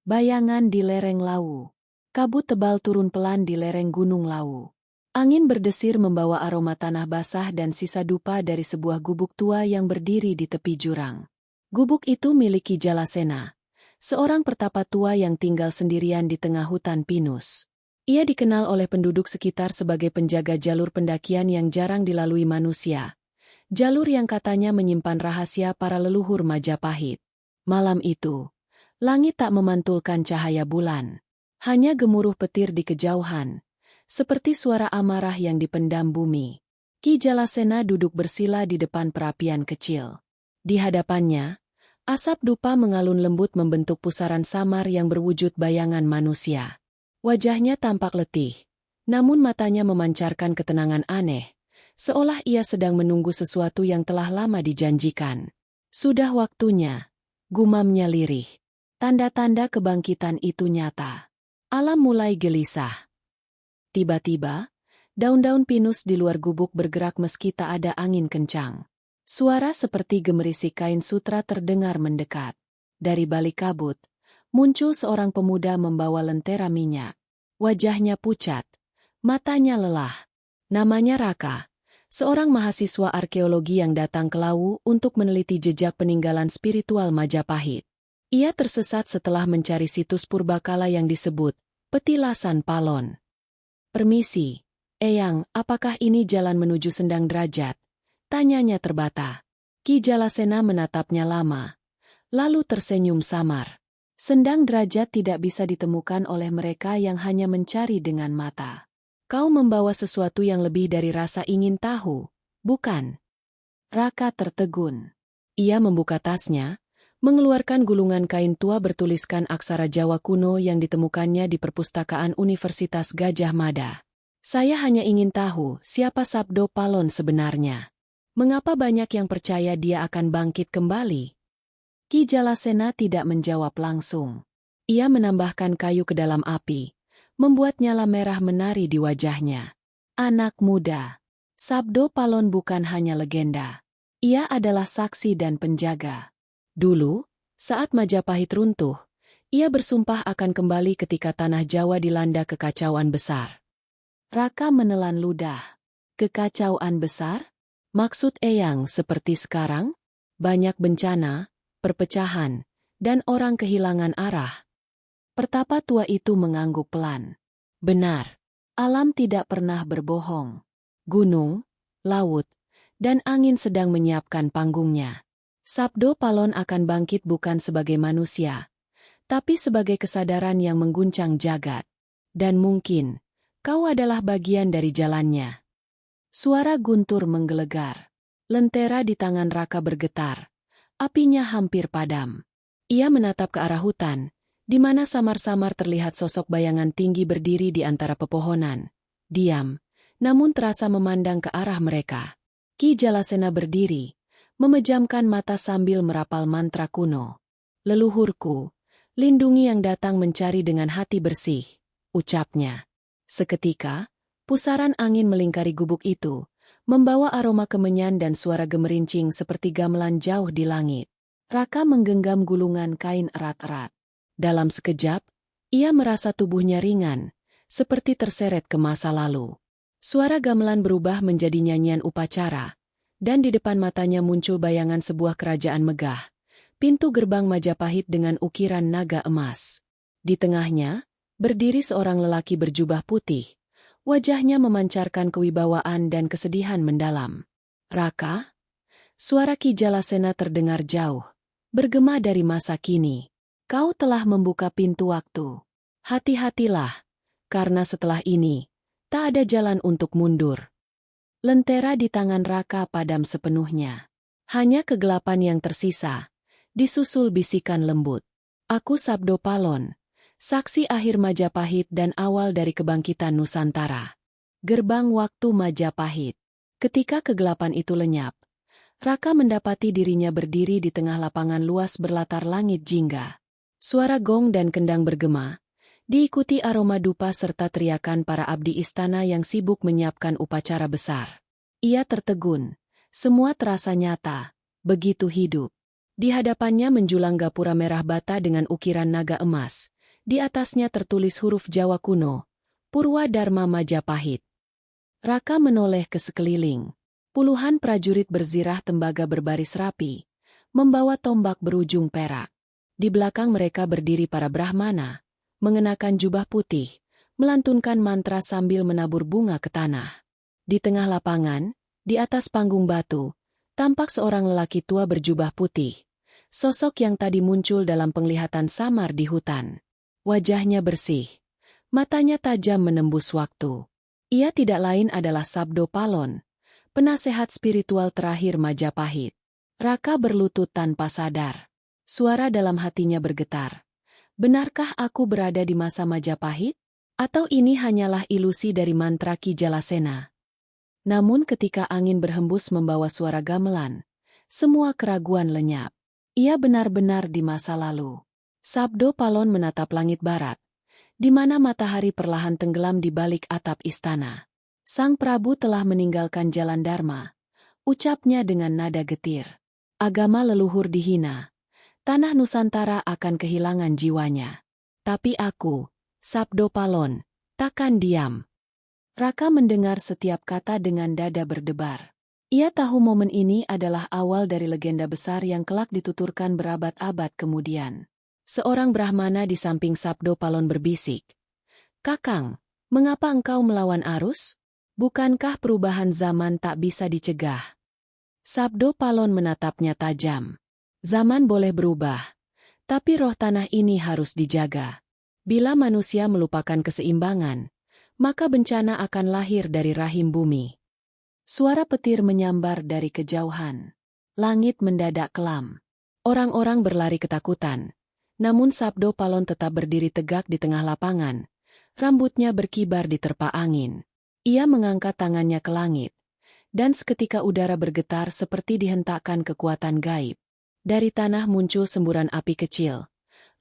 Bayangan di lereng Lawu. Kabut tebal turun pelan di lereng Gunung Lawu. Angin berdesir membawa aroma tanah basah dan sisa dupa dari sebuah gubuk tua yang berdiri di tepi jurang. Gubuk itu milik Ki Jalasena, seorang pertapa tua yang tinggal sendirian di tengah hutan pinus. Ia dikenal oleh penduduk sekitar sebagai penjaga jalur pendakian yang jarang dilalui manusia. Jalur yang katanya menyimpan rahasia para leluhur Majapahit. Malam itu, langit tak memantulkan cahaya bulan. Hanya gemuruh petir di kejauhan, seperti suara amarah yang dipendam bumi. Ki Jalasena duduk bersila di depan perapian kecil. Di hadapannya, asap dupa mengalun lembut membentuk pusaran samar yang berwujud bayangan manusia. Wajahnya tampak letih, namun matanya memancarkan ketenangan aneh, seolah ia sedang menunggu sesuatu yang telah lama dijanjikan. Sudah waktunya, gumamnya lirih. Tanda-tanda kebangkitan itu nyata. Alam mulai gelisah. Tiba-tiba, daun-daun pinus di luar gubuk bergerak meski tak ada angin kencang. Suara seperti gemerisik kain sutra terdengar mendekat. Dari balik kabut, muncul seorang pemuda membawa lentera minyak. Wajahnya pucat, matanya lelah. Namanya Raka, seorang mahasiswa arkeologi yang datang ke Lawu untuk meneliti jejak peninggalan spiritual Majapahit. Ia tersesat setelah mencari situs purbakala yang disebut Petilasan Palon. "Permisi, Eyang, apakah ini jalan menuju Sendang Derajat?" tanyanya terbata. Ki Jalasena menatapnya lama, lalu tersenyum samar. "Sendang Derajat tidak bisa ditemukan oleh mereka yang hanya mencari dengan mata. Kau membawa sesuatu yang lebih dari rasa ingin tahu, bukan?" Raka tertegun. Ia membuka tasnya, mengeluarkan gulungan kain tua bertuliskan aksara Jawa kuno yang ditemukannya di perpustakaan Universitas Gadjah Mada. "Saya hanya ingin tahu siapa Sabdo Palon sebenarnya. Mengapa banyak yang percaya dia akan bangkit kembali?" Ki Jalasena tidak menjawab langsung. Ia menambahkan kayu ke dalam api, membuat nyala merah menari di wajahnya. "Anak muda, Sabdo Palon bukan hanya legenda. Ia adalah saksi dan penjaga. Dulu, saat Majapahit runtuh, ia bersumpah akan kembali ketika tanah Jawa dilanda kekacauan besar." Raka menelan ludah. "Kekacauan besar? Maksud Eyang seperti sekarang? Banyak bencana, perpecahan, dan orang kehilangan arah?" Pertapa tua itu mengangguk pelan. "Benar, alam tidak pernah berbohong. Gunung, laut, dan angin sedang menyiapkan panggungnya. Sabdo Palon akan bangkit bukan sebagai manusia, tapi sebagai kesadaran yang mengguncang jagat. Dan mungkin, kau adalah bagian dari jalannya." Suara guntur menggelegar. Lentera di tangan Raka bergetar. Apinya hampir padam. Ia menatap ke arah hutan, di mana samar-samar terlihat sosok bayangan tinggi berdiri di antara pepohonan. Diam, namun terasa memandang ke arah mereka. Ki Jalasena berdiri, memejamkan mata sambil merapal mantra kuno. "Leluhurku, lindungi yang datang mencari dengan hati bersih," ucapnya. Seketika, pusaran angin melingkari gubuk itu, membawa aroma kemenyan dan suara gemerincing seperti gamelan jauh di langit. Raka menggenggam gulungan kain erat-erat. Dalam sekejap, ia merasa tubuhnya ringan, seperti terseret ke masa lalu. Suara gamelan berubah menjadi nyanyian upacara, dan di depan matanya muncul bayangan sebuah kerajaan megah, pintu gerbang Majapahit dengan ukiran naga emas. Di tengahnya, berdiri seorang lelaki berjubah putih, wajahnya memancarkan kewibawaan dan kesedihan mendalam. "Raka?" Suara Ki Jalasena terdengar jauh, bergema dari masa kini. "Kau telah membuka pintu waktu. Hati-hatilah, karena setelah ini, tak ada jalan untuk mundur." Lentera di tangan Raka padam sepenuhnya. Hanya kegelapan yang tersisa, disusul bisikan lembut. "Aku Sabdo Palon, saksi akhir Majapahit dan awal dari kebangkitan Nusantara." Gerbang waktu Majapahit. Ketika kegelapan itu lenyap, Raka mendapati dirinya berdiri di tengah lapangan luas berlatar langit jingga. Suara gong dan kendang bergema, diikuti aroma dupa serta teriakan para abdi istana yang sibuk menyiapkan upacara besar. Ia tertegun, semua terasa nyata, begitu hidup. Di hadapannya menjulang gapura merah bata dengan ukiran naga emas, Di atasnya tertulis huruf Jawa kuno, Purwa Dharma Majapahit. Raka menoleh ke sekeliling. Puluhan prajurit berzirah tembaga berbaris rapi, membawa tombak berujung perak. Di belakang mereka berdiri para Brahmana, mengenakan jubah putih, melantunkan mantra sambil menabur bunga ke tanah. Di tengah lapangan, di atas panggung batu, tampak seorang lelaki tua berjubah putih, sosok yang tadi muncul dalam penglihatan samar di hutan. Wajahnya bersih, matanya tajam menembus waktu. Ia tidak lain adalah Sabdo Palon, penasehat spiritual terakhir Majapahit. Raka berlutut tanpa sadar. Suara dalam hatinya bergetar. Benarkah aku berada di masa Majapahit? Atau ini hanyalah ilusi dari mantra Ki Jalasena? Namun ketika angin berhembus membawa suara gamelan, semua keraguan lenyap. Ia benar-benar di masa lalu. Sabdo Palon menatap langit barat, di mana matahari perlahan tenggelam di balik atap istana. Sang Prabu telah meninggalkan jalan Dharma, ucapnya dengan nada getir. Agama leluhur dihina, tanah Nusantara akan kehilangan jiwanya. Tapi aku, Sabdo Palon, takkan diam. Raka mendengar setiap kata dengan dada berdebar. Ia tahu momen ini adalah awal dari legenda besar yang kelak dituturkan berabad-abad kemudian. Seorang Brahmana di samping Sabdo Palon berbisik, "Kakang, mengapa engkau melawan arus? Bukankah perubahan zaman tak bisa dicegah?" Sabdo Palon menatapnya tajam. Zaman boleh berubah, tapi roh tanah ini harus dijaga. Bila manusia melupakan keseimbangan, maka bencana akan lahir dari rahim bumi. Suara petir menyambar dari kejauhan. Langit mendadak kelam. Orang-orang berlari ketakutan. Namun Sabdo Palon tetap berdiri tegak di tengah lapangan. Rambutnya berkibar diterpa angin. Ia mengangkat tangannya ke langit. Dan seketika udara bergetar seperti dihentakkan kekuatan gaib. Dari tanah muncul semburan api kecil,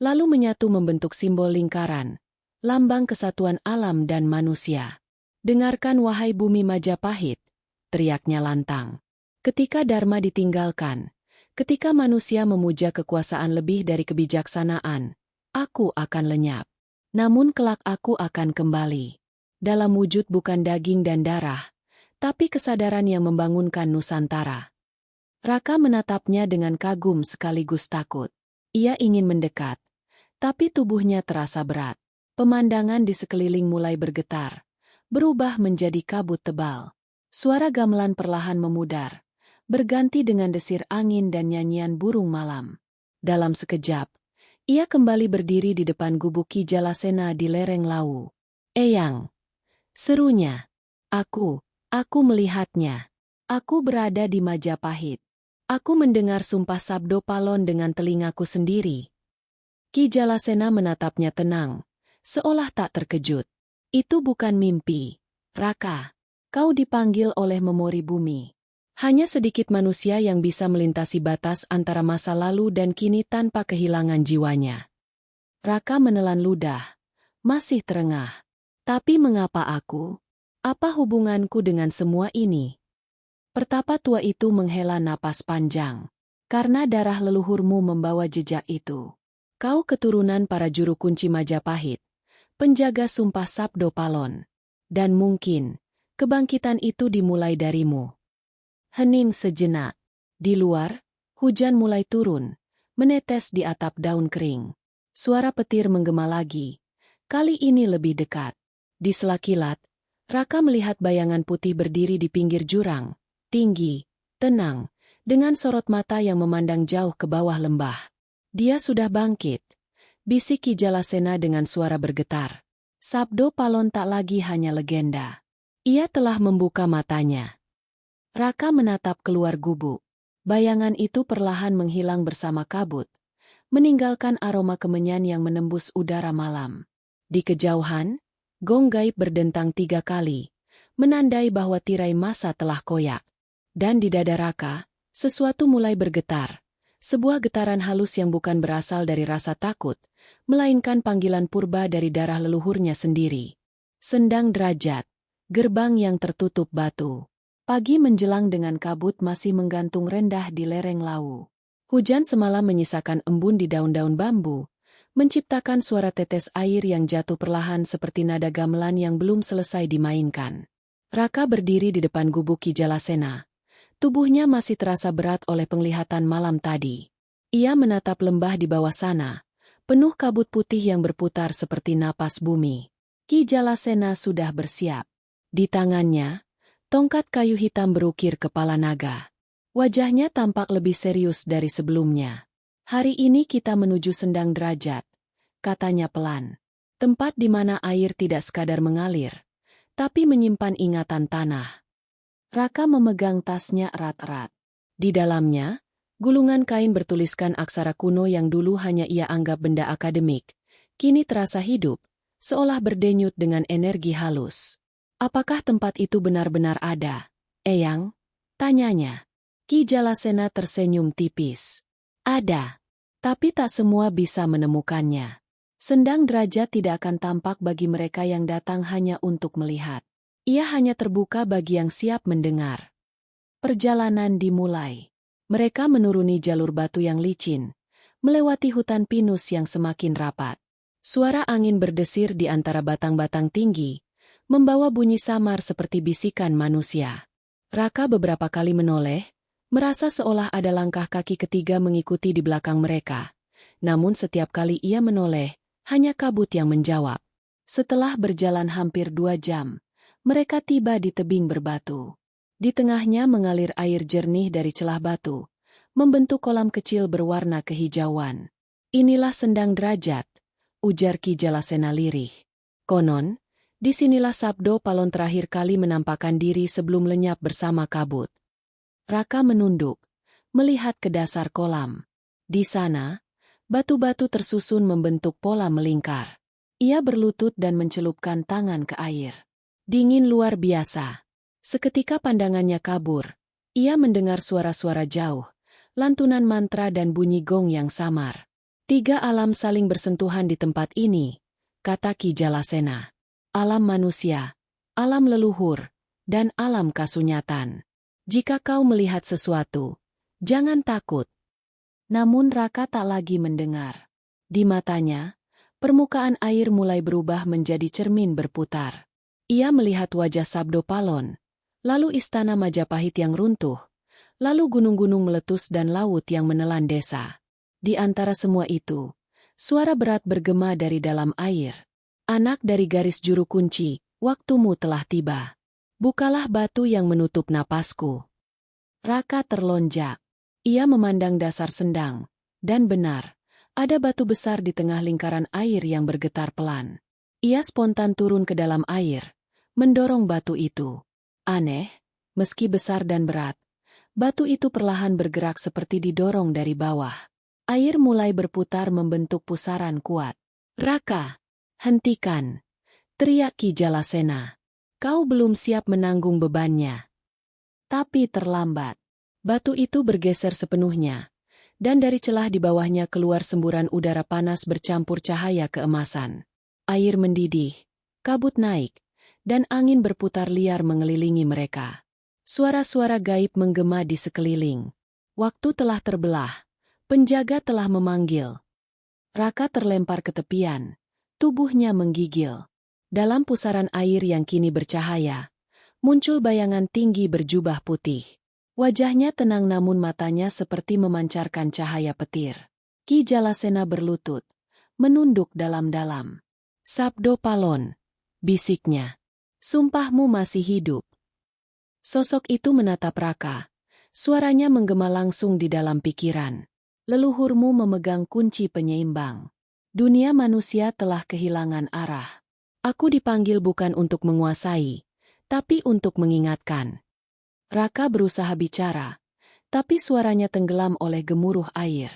lalu menyatu membentuk simbol lingkaran, lambang kesatuan alam dan manusia. "Dengarkan wahai bumi Majapahit," teriaknya lantang. Ketika Dharma ditinggalkan, ketika manusia memuja kekuasaan lebih dari kebijaksanaan, aku akan lenyap. Namun kelak aku akan kembali. Dalam wujud bukan daging dan darah, tapi kesadaran yang membangunkan Nusantara. Raka menatapnya dengan kagum sekaligus takut. Ia ingin mendekat, tapi tubuhnya terasa berat. Pemandangan di sekeliling mulai bergetar, berubah menjadi kabut tebal. Suara gamelan perlahan memudar, berganti dengan desir angin dan nyanyian burung malam. Dalam sekejap, ia kembali berdiri di depan gubuk Ki Jalasena di lereng Lawu. "Eyang!" serunya. Aku melihatnya. Aku berada di Majapahit. Aku mendengar sumpah Sabdo Palon dengan telingaku sendiri." Ki Jalasena menatapnya tenang, seolah tak terkejut. "Itu bukan mimpi, Raka. Kau dipanggil oleh memori bumi. Hanya sedikit manusia yang bisa melintasi batas antara masa lalu dan kini tanpa kehilangan jiwanya." Raka menelan ludah, masih terengah. "Tapi mengapa aku? Apa hubunganku dengan semua ini?" Pertapa tua itu menghela napas panjang. "Karena darah leluhurmu membawa jejak itu. Kau keturunan para juru kunci Majapahit, penjaga sumpah Sabdo Palon. Dan mungkin, kebangkitan itu dimulai darimu." Hening sejenak. Di luar, hujan mulai turun, menetes di atap daun kering. Suara petir menggema lagi. Kali ini lebih dekat. Di sela-kilat, Raka melihat bayangan putih berdiri di pinggir jurang, tinggi, tenang, dengan sorot mata yang memandang jauh ke bawah lembah. "Dia sudah bangkit," bisik Ki Jalasena dengan suara bergetar. Sabdo Palon tak lagi hanya legenda. Ia telah membuka matanya. Raka menatap keluar gubuk. Bayangan itu perlahan menghilang bersama kabut, meninggalkan aroma kemenyan yang menembus udara malam. Di kejauhan, gong gaib berdentang 3 kali, menandai bahwa tirai masa telah koyak. Dan di dada Raka, sesuatu mulai bergetar. Sebuah getaran halus yang bukan berasal dari rasa takut, melainkan panggilan purba dari darah leluhurnya sendiri. Sendang derajat, gerbang yang tertutup batu. Pagi menjelang dengan kabut masih menggantung rendah di lereng Lawu. Hujan semalam menyisakan embun di daun-daun bambu, menciptakan suara tetes air yang jatuh perlahan seperti nada gamelan yang belum selesai dimainkan. Raka berdiri di depan gubuk Ki Jalasena. Tubuhnya masih terasa berat oleh penglihatan malam tadi. Ia menatap lembah di bawah sana, penuh kabut putih yang berputar seperti napas bumi. Ki Jalasena sudah bersiap. Di tangannya, tongkat kayu hitam berukir kepala naga. Wajahnya tampak lebih serius dari sebelumnya. Hari ini kita menuju Sendang Derajat, katanya pelan. Tempat di mana air tidak sekadar mengalir, tapi menyimpan ingatan tanah. Raka memegang tasnya erat-erat. Di dalamnya, gulungan kain bertuliskan aksara kuno yang dulu hanya ia anggap benda akademik, kini terasa hidup, seolah berdenyut dengan energi halus. Apakah tempat itu benar-benar ada, Eyang? Tanyanya. Ki Jalasena tersenyum tipis. Ada. Tapi tak semua bisa menemukannya. Sendang Derajat tidak akan tampak bagi mereka yang datang hanya untuk melihat. Ia hanya terbuka bagi yang siap mendengar. Perjalanan dimulai. Mereka menuruni jalur batu yang licin, melewati hutan pinus yang semakin rapat. Suara angin berdesir di antara batang-batang tinggi, membawa bunyi samar seperti bisikan manusia. Raka beberapa kali menoleh, merasa seolah ada langkah kaki ketiga mengikuti di belakang mereka. Namun setiap kali ia menoleh, hanya kabut yang menjawab. Setelah berjalan hampir 2 jam, mereka tiba di tebing berbatu. Di tengahnya mengalir air jernih dari celah batu, membentuk kolam kecil berwarna kehijauan. Inilah Sendang Derajat, ujar Ki Jalasena lirih. Konon, disinilah Sabdo Palon terakhir kali menampakkan diri sebelum lenyap bersama kabut. Raka menunduk, melihat ke dasar kolam. Di sana, batu-batu tersusun membentuk pola melingkar. Ia berlutut dan mencelupkan tangan ke air. Dingin luar biasa. Seketika pandangannya kabur. Ia mendengar suara-suara jauh, lantunan mantra dan bunyi gong yang samar. 3 alam saling bersentuhan di tempat ini, kata Ki Jalasena. Alam manusia, alam leluhur, dan alam kasunyatan. Jika kau melihat sesuatu, jangan takut. Namun Raka tak lagi mendengar. Di matanya, permukaan air mulai berubah menjadi cermin berputar. Ia melihat wajah Sabdo Palon, lalu istana Majapahit yang runtuh, lalu gunung-gunung meletus dan laut yang menelan desa. Di antara semua itu, suara berat bergema dari dalam air. Anak dari garis juru kunci, waktumu telah tiba. Bukalah batu yang menutup napasku. Raka terlonjak. Ia memandang dasar sendang. Dan benar, ada batu besar di tengah lingkaran air yang bergetar pelan. Ia spontan turun ke dalam air, mendorong batu itu. Aneh, meski besar dan berat, batu itu perlahan bergerak seperti didorong dari bawah. Air mulai berputar membentuk pusaran kuat. Raka, hentikan! Teriak Ki Jalasena. Kau belum siap menanggung bebannya. Tapi terlambat. Batu itu bergeser sepenuhnya, dan dari celah di bawahnya keluar semburan udara panas bercampur cahaya keemasan. Air mendidih, kabut naik, dan angin berputar liar mengelilingi mereka. Suara-suara gaib menggema di sekeliling. Waktu telah terbelah, penjaga telah memanggil. Raka terlempar ke tepian, tubuhnya menggigil. Dalam pusaran air yang kini bercahaya, muncul bayangan tinggi berjubah putih. Wajahnya tenang namun matanya seperti memancarkan cahaya petir. Ki Jalasena berlutut, menunduk dalam-dalam. Sabdo Palon, bisiknya. Sumpahmu masih hidup. Sosok itu menatap Raka. Suaranya menggema langsung di dalam pikiran. Leluhurmu memegang kunci penyeimbang. Dunia manusia telah kehilangan arah. Aku dipanggil bukan untuk menguasai, tapi untuk mengingatkan. Raka berusaha bicara, tapi suaranya tenggelam oleh gemuruh air.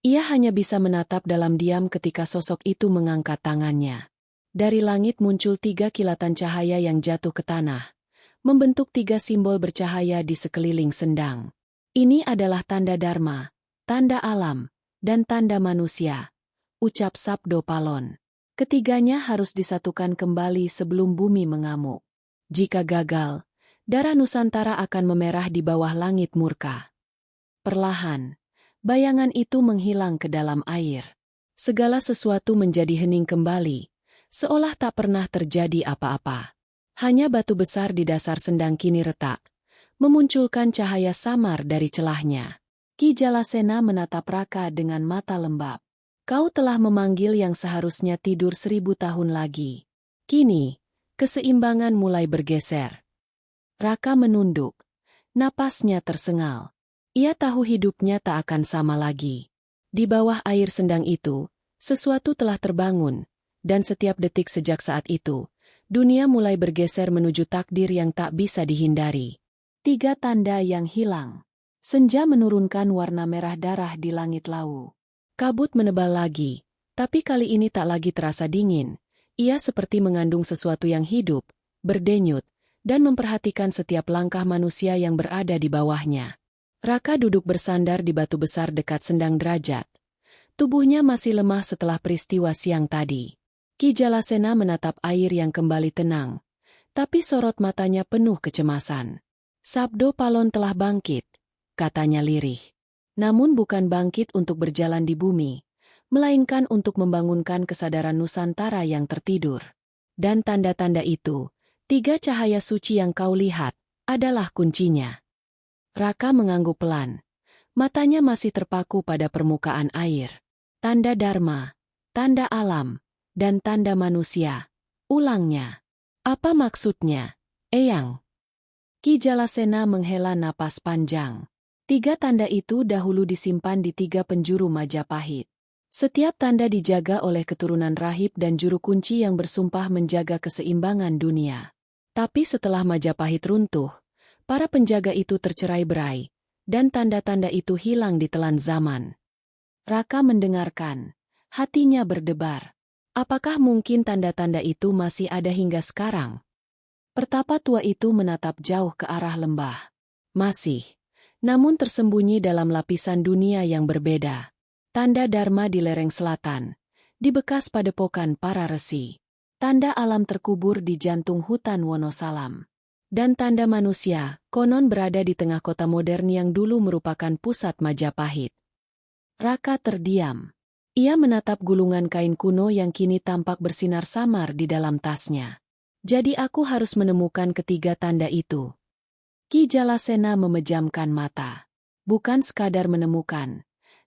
Ia hanya bisa menatap dalam diam ketika sosok itu mengangkat tangannya. Dari langit muncul 3 kilatan cahaya yang jatuh ke tanah, membentuk 3 simbol bercahaya di sekeliling sendang. Ini adalah tanda Dharma, tanda alam, dan tanda manusia, ucap Sabdo Palon. Ketiganya harus disatukan kembali sebelum bumi mengamuk. Jika gagal, darah Nusantara akan memerah di bawah langit murka. Perlahan, bayangan itu menghilang ke dalam air. Segala sesuatu menjadi hening kembali, seolah tak pernah terjadi apa-apa. Hanya batu besar di dasar sendang kini retak, memunculkan cahaya samar dari celahnya. Ki Jalasena menatap Raka dengan mata lembab. Kau telah memanggil yang seharusnya tidur 1000 tahun lagi. Kini, keseimbangan mulai bergeser. Raka menunduk. Napasnya tersengal. Ia tahu hidupnya tak akan sama lagi. Di bawah air sendang itu, sesuatu telah terbangun, dan setiap detik sejak saat itu, dunia mulai bergeser menuju takdir yang tak bisa dihindari. 3 tanda yang hilang. Senja menurunkan warna merah darah di langit lau. Kabut menebal lagi, tapi kali ini tak lagi terasa dingin. Ia seperti mengandung sesuatu yang hidup, berdenyut, dan memperhatikan setiap langkah manusia yang berada di bawahnya. Raka duduk bersandar di batu besar dekat sendang derajat. Tubuhnya masih lemah setelah peristiwa siang tadi. Ki Jalasena menatap air yang kembali tenang, tapi sorot matanya penuh kecemasan. Sabdo Palon telah bangkit, katanya lirih. Namun bukan bangkit untuk berjalan di bumi, melainkan untuk membangunkan kesadaran Nusantara yang tertidur. Dan tanda-tanda itu, 3 cahaya suci yang kau lihat, adalah kuncinya. Raka mengangguk pelan. Matanya masih terpaku pada permukaan air. Tanda Dharma, tanda alam, dan tanda manusia. Ulangnya. Apa maksudnya, Eyang? Ki Jalasena menghela napas panjang. 3 tanda itu dahulu disimpan di 3 penjuru Majapahit. Setiap tanda dijaga oleh keturunan rahib dan juru kunci yang bersumpah menjaga keseimbangan dunia. Tapi setelah Majapahit runtuh, para penjaga itu tercerai-berai, dan tanda-tanda itu hilang ditelan zaman. Raka mendengarkan, hatinya berdebar. Apakah mungkin tanda-tanda itu masih ada hingga sekarang? Pertapa tua itu menatap jauh ke arah lembah. Masih, namun tersembunyi dalam lapisan dunia yang berbeda. Tanda Dharma di lereng selatan, di bekas padepokan para resi. Tanda alam terkubur di jantung hutan Wonosalam. Dan tanda manusia, konon berada di tengah kota modern yang dulu merupakan pusat Majapahit. Raka terdiam. Ia menatap gulungan kain kuno yang kini tampak bersinar samar di dalam tasnya. Jadi aku harus menemukan ketiga tanda itu. Ki Jalasena memejamkan mata. Bukan sekadar menemukan,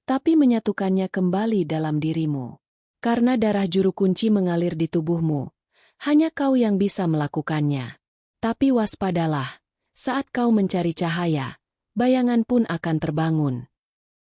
tapi menyatukannya kembali dalam dirimu. Karena darah juru kunci mengalir di tubuhmu, hanya kau yang bisa melakukannya. Tapi waspadalah, saat kau mencari cahaya, bayangan pun akan terbangun.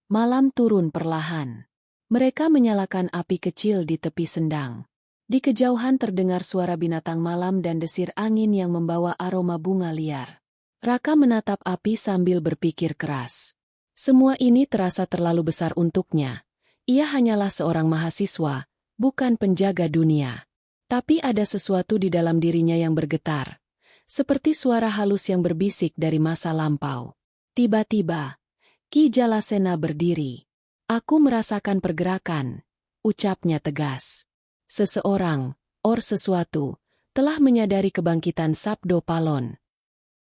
Malam turun perlahan. Mereka menyalakan api kecil di tepi sendang. Di kejauhan terdengar suara binatang malam dan desir angin yang membawa aroma bunga liar. Raka menatap api sambil berpikir keras. Semua ini terasa terlalu besar untuknya. Ia hanyalah seorang mahasiswa, bukan penjaga dunia. Tapi ada sesuatu di dalam dirinya yang bergetar. Seperti suara halus yang berbisik dari masa lampau. Tiba-tiba, Ki Jalasena berdiri. Aku merasakan pergerakan, ucapnya tegas. Seseorang, or sesuatu, telah menyadari kebangkitan Sabdo Palon.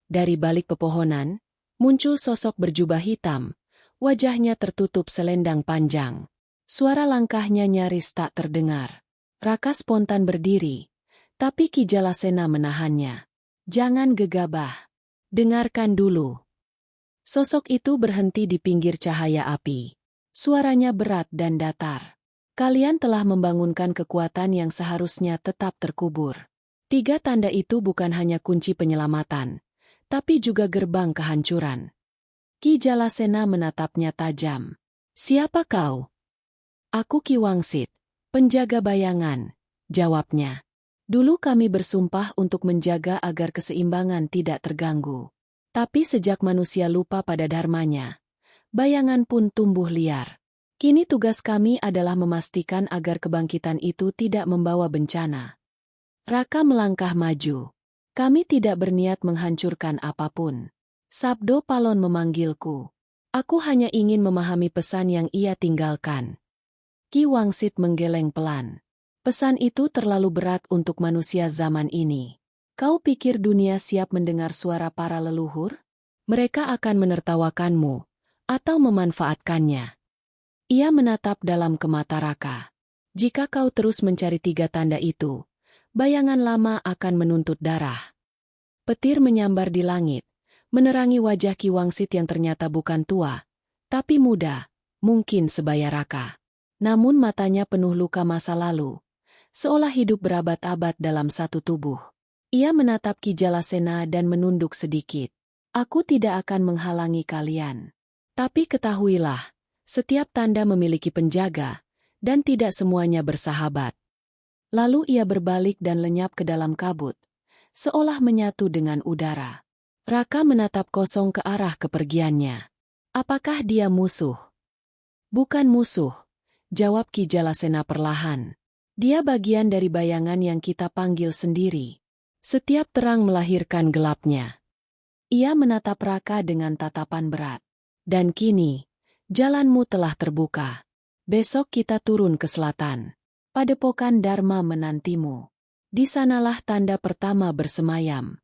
Dari balik pepohonan, muncul sosok berjubah hitam, wajahnya tertutup selendang panjang. Suara langkahnya nyaris tak terdengar. Raka spontan berdiri, tapi Ki Jalasena menahannya. Jangan gegabah. Dengarkan dulu. Sosok itu berhenti di pinggir cahaya api. Suaranya berat dan datar. Kalian telah membangunkan kekuatan yang seharusnya tetap terkubur. 3 tanda itu bukan hanya kunci penyelamatan, tapi juga gerbang kehancuran. Ki Jalasena menatapnya tajam. Siapa kau? Aku Ki Wangsit, penjaga bayangan, jawabnya. Dulu kami bersumpah untuk menjaga agar keseimbangan tidak terganggu. Tapi sejak manusia lupa pada dharmanya, bayangan pun tumbuh liar. Kini tugas kami adalah memastikan agar kebangkitan itu tidak membawa bencana. Raka melangkah maju. Kami tidak berniat menghancurkan apapun. Sabdo Palon memanggilku. Aku hanya ingin memahami pesan yang ia tinggalkan. Ki Wangsit menggeleng pelan. Pesan itu terlalu berat untuk manusia zaman ini. Kau pikir dunia siap mendengar suara para leluhur? Mereka akan menertawakanmu, atau memanfaatkannya. Ia menatap dalam ke mata Raka. Jika kau terus mencari 3 tanda itu, bayangan lama akan menuntut darah. Petir menyambar di langit, menerangi wajah Ki Wangsit yang ternyata bukan tua, tapi muda, mungkin sebaya Raka. Namun matanya penuh luka masa lalu, seolah hidup berabad-abad dalam satu tubuh. Ia menatap Ki Jalasena dan menunduk sedikit. Aku tidak akan menghalangi kalian. Tapi ketahuilah, setiap tanda memiliki penjaga, dan tidak semuanya bersahabat. Lalu ia berbalik dan lenyap ke dalam kabut, seolah menyatu dengan udara. Raka menatap kosong ke arah kepergiannya. Apakah dia musuh? Bukan musuh, jawab Ki Jalasena perlahan. Dia bagian dari bayangan yang kita panggil sendiri. Setiap terang melahirkan gelapnya. Ia menatap Raka dengan tatapan berat. Dan kini, jalanmu telah terbuka. Besok kita turun ke selatan. Padepokan Dharma menantimu. Di sanalah tanda pertama bersemayam.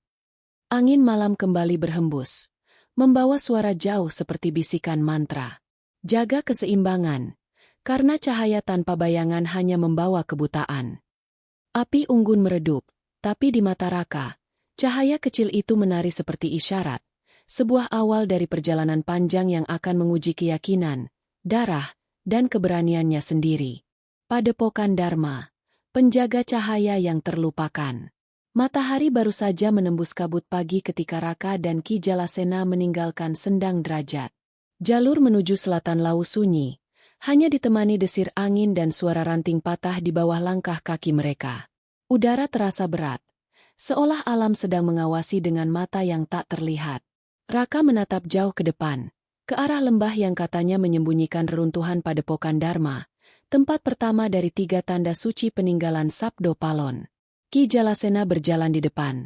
Angin malam kembali berhembus, membawa suara jauh seperti bisikan mantra. Jaga keseimbangan, karena cahaya tanpa bayangan hanya membawa kebutaan. Api unggun meredup, tapi di mata Raka, cahaya kecil itu menari seperti isyarat, sebuah awal dari perjalanan panjang yang akan menguji keyakinan, darah, dan keberaniannya sendiri. Padepokan Dharma, penjaga cahaya yang terlupakan. Matahari baru saja menembus kabut pagi ketika Raka dan Ki Jalasena meninggalkan Sendang Derajat. Jalur menuju selatan Lau sunyi, hanya ditemani desir angin dan suara ranting patah di bawah langkah kaki mereka. Udara terasa berat, seolah alam sedang mengawasi dengan mata yang tak terlihat. Raka menatap jauh ke depan, ke arah lembah yang katanya menyembunyikan reruntuhan Padepokan Dharma, tempat pertama dari 3 tanda suci peninggalan Sabdo Palon. Ki Jalasena berjalan di depan.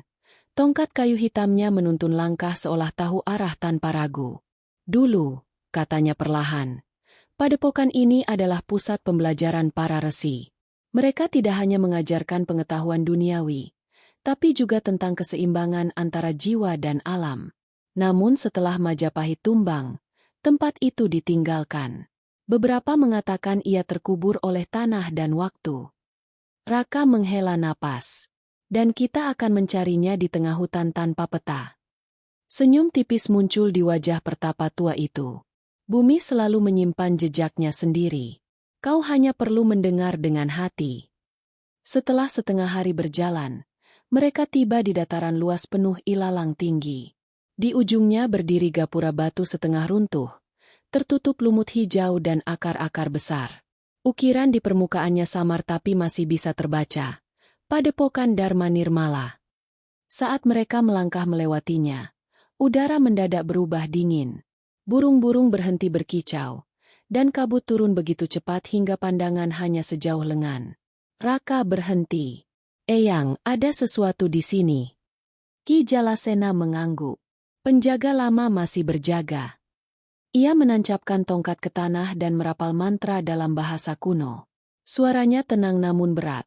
Tongkat kayu hitamnya menuntun langkah seolah tahu arah tanpa ragu. Dulu, katanya perlahan, padepokan ini adalah pusat pembelajaran para resi. Mereka tidak hanya mengajarkan pengetahuan duniawi, tapi juga tentang keseimbangan antara jiwa dan alam. Namun setelah Majapahit tumbang, tempat itu ditinggalkan. Beberapa mengatakan ia terkubur oleh tanah dan waktu. Raka menghela napas. Dan kita akan mencarinya di tengah hutan tanpa peta. Senyum tipis muncul di wajah pertapa tua itu. Bumi selalu menyimpan jejaknya sendiri. Kau hanya perlu mendengar dengan hati. Setelah setengah hari berjalan, mereka tiba di dataran luas penuh ilalang tinggi. Di ujungnya berdiri gapura batu setengah runtuh, tertutup lumut hijau dan akar-akar besar. Ukiran di permukaannya samar tapi masih bisa terbaca. Padepokan Dharma Nirmala. Saat mereka melangkah melewatinya, udara mendadak berubah dingin. Burung-burung berhenti berkicau, dan kabut turun begitu cepat hingga pandangan hanya sejauh lengan. Raka berhenti. Eyang, ada sesuatu di sini. Ki Jalasena mengangguk. Penjaga lama masih berjaga. Ia menancapkan tongkat ke tanah dan merapal mantra dalam bahasa kuno. Suaranya tenang namun berat,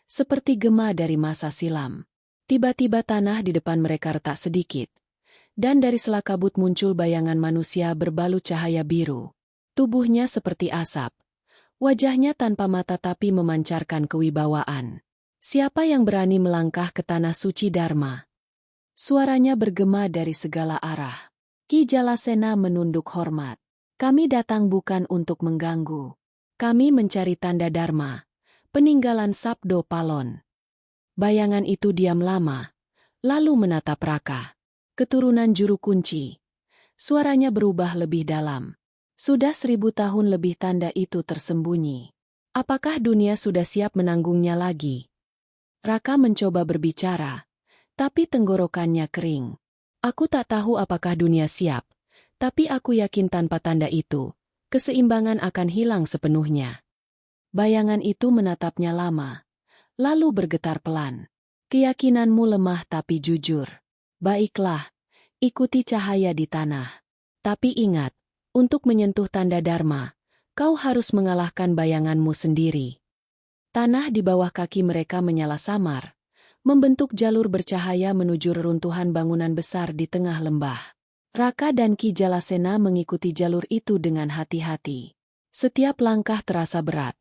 seperti gema dari masa silam. Tiba-tiba tanah di depan mereka retak sedikit, dan dari sela kabut muncul bayangan manusia berbalut cahaya biru. Tubuhnya seperti asap, wajahnya tanpa mata tapi memancarkan kewibawaan. Siapa yang berani melangkah ke tanah suci Dharma? Suaranya bergema dari segala arah. Ki Jalasena menunduk hormat. Kami datang bukan untuk mengganggu. Kami mencari tanda Dharma, peninggalan Sabdo Palon. Bayangan itu diam lama, lalu menatap Raka. Keturunan juru kunci. Suaranya berubah lebih dalam. Sudah 1000 tahun lebih tanda itu tersembunyi. Apakah dunia sudah siap menanggungnya lagi? Raka mencoba berbicara, tapi tenggorokannya kering. Aku tak tahu apakah dunia siap, tapi aku yakin tanpa tanda itu, keseimbangan akan hilang sepenuhnya. Bayangan itu menatapnya lama, lalu bergetar pelan. Keyakinanmu lemah tapi jujur. Baiklah, ikuti cahaya di tanah. Tapi ingat, untuk menyentuh tanda Dharma, kau harus mengalahkan bayanganmu sendiri. Tanah di bawah kaki mereka menyala samar, membentuk jalur bercahaya menuju reruntuhan bangunan besar di tengah lembah. Raka dan Ki Jalasena mengikuti jalur itu dengan hati-hati. Setiap langkah terasa berat,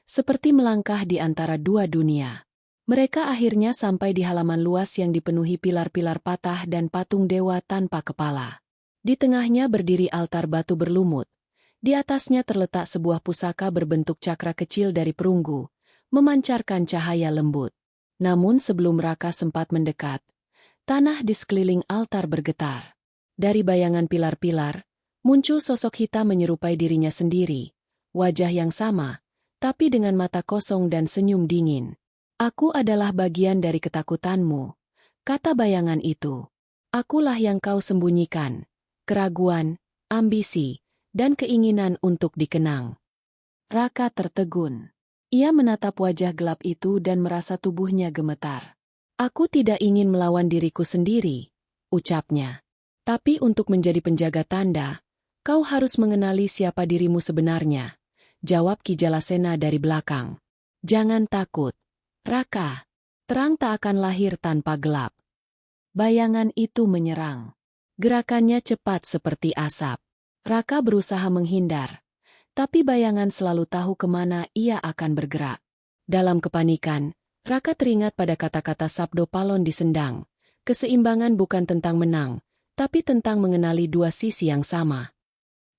seperti melangkah di antara dua dunia. Mereka akhirnya sampai di halaman luas yang dipenuhi pilar-pilar patah dan patung dewa tanpa kepala. Di tengahnya berdiri altar batu berlumut. Di atasnya terletak sebuah pusaka berbentuk cakra kecil dari perunggu, memancarkan cahaya lembut. Namun sebelum Raka sempat mendekat, tanah di sekeliling altar bergetar. Dari bayangan pilar-pilar, muncul sosok hitam menyerupai dirinya sendiri, wajah yang sama, tapi dengan mata kosong dan senyum dingin. Aku adalah bagian dari ketakutanmu, kata bayangan itu. Akulah yang kau sembunyikan, keraguan, ambisi, dan keinginan untuk dikenang. Raka tertegun. Ia menatap wajah gelap itu dan merasa tubuhnya gemetar. Aku tidak ingin melawan diriku sendiri, ucapnya. Tapi untuk menjadi penjaga tanda, kau harus mengenali siapa dirimu sebenarnya, jawab Ki Jalasena dari belakang. Jangan takut, Raka. Terang tak akan lahir tanpa gelap. Bayangan itu menyerang. Gerakannya cepat seperti asap. Raka berusaha menghindar. Tapi bayangan selalu tahu kemana ia akan bergerak. Dalam kepanikan, Raka teringat pada kata-kata Sabdo Palon di Sendang. Keseimbangan bukan tentang menang, tapi tentang mengenali dua sisi yang sama.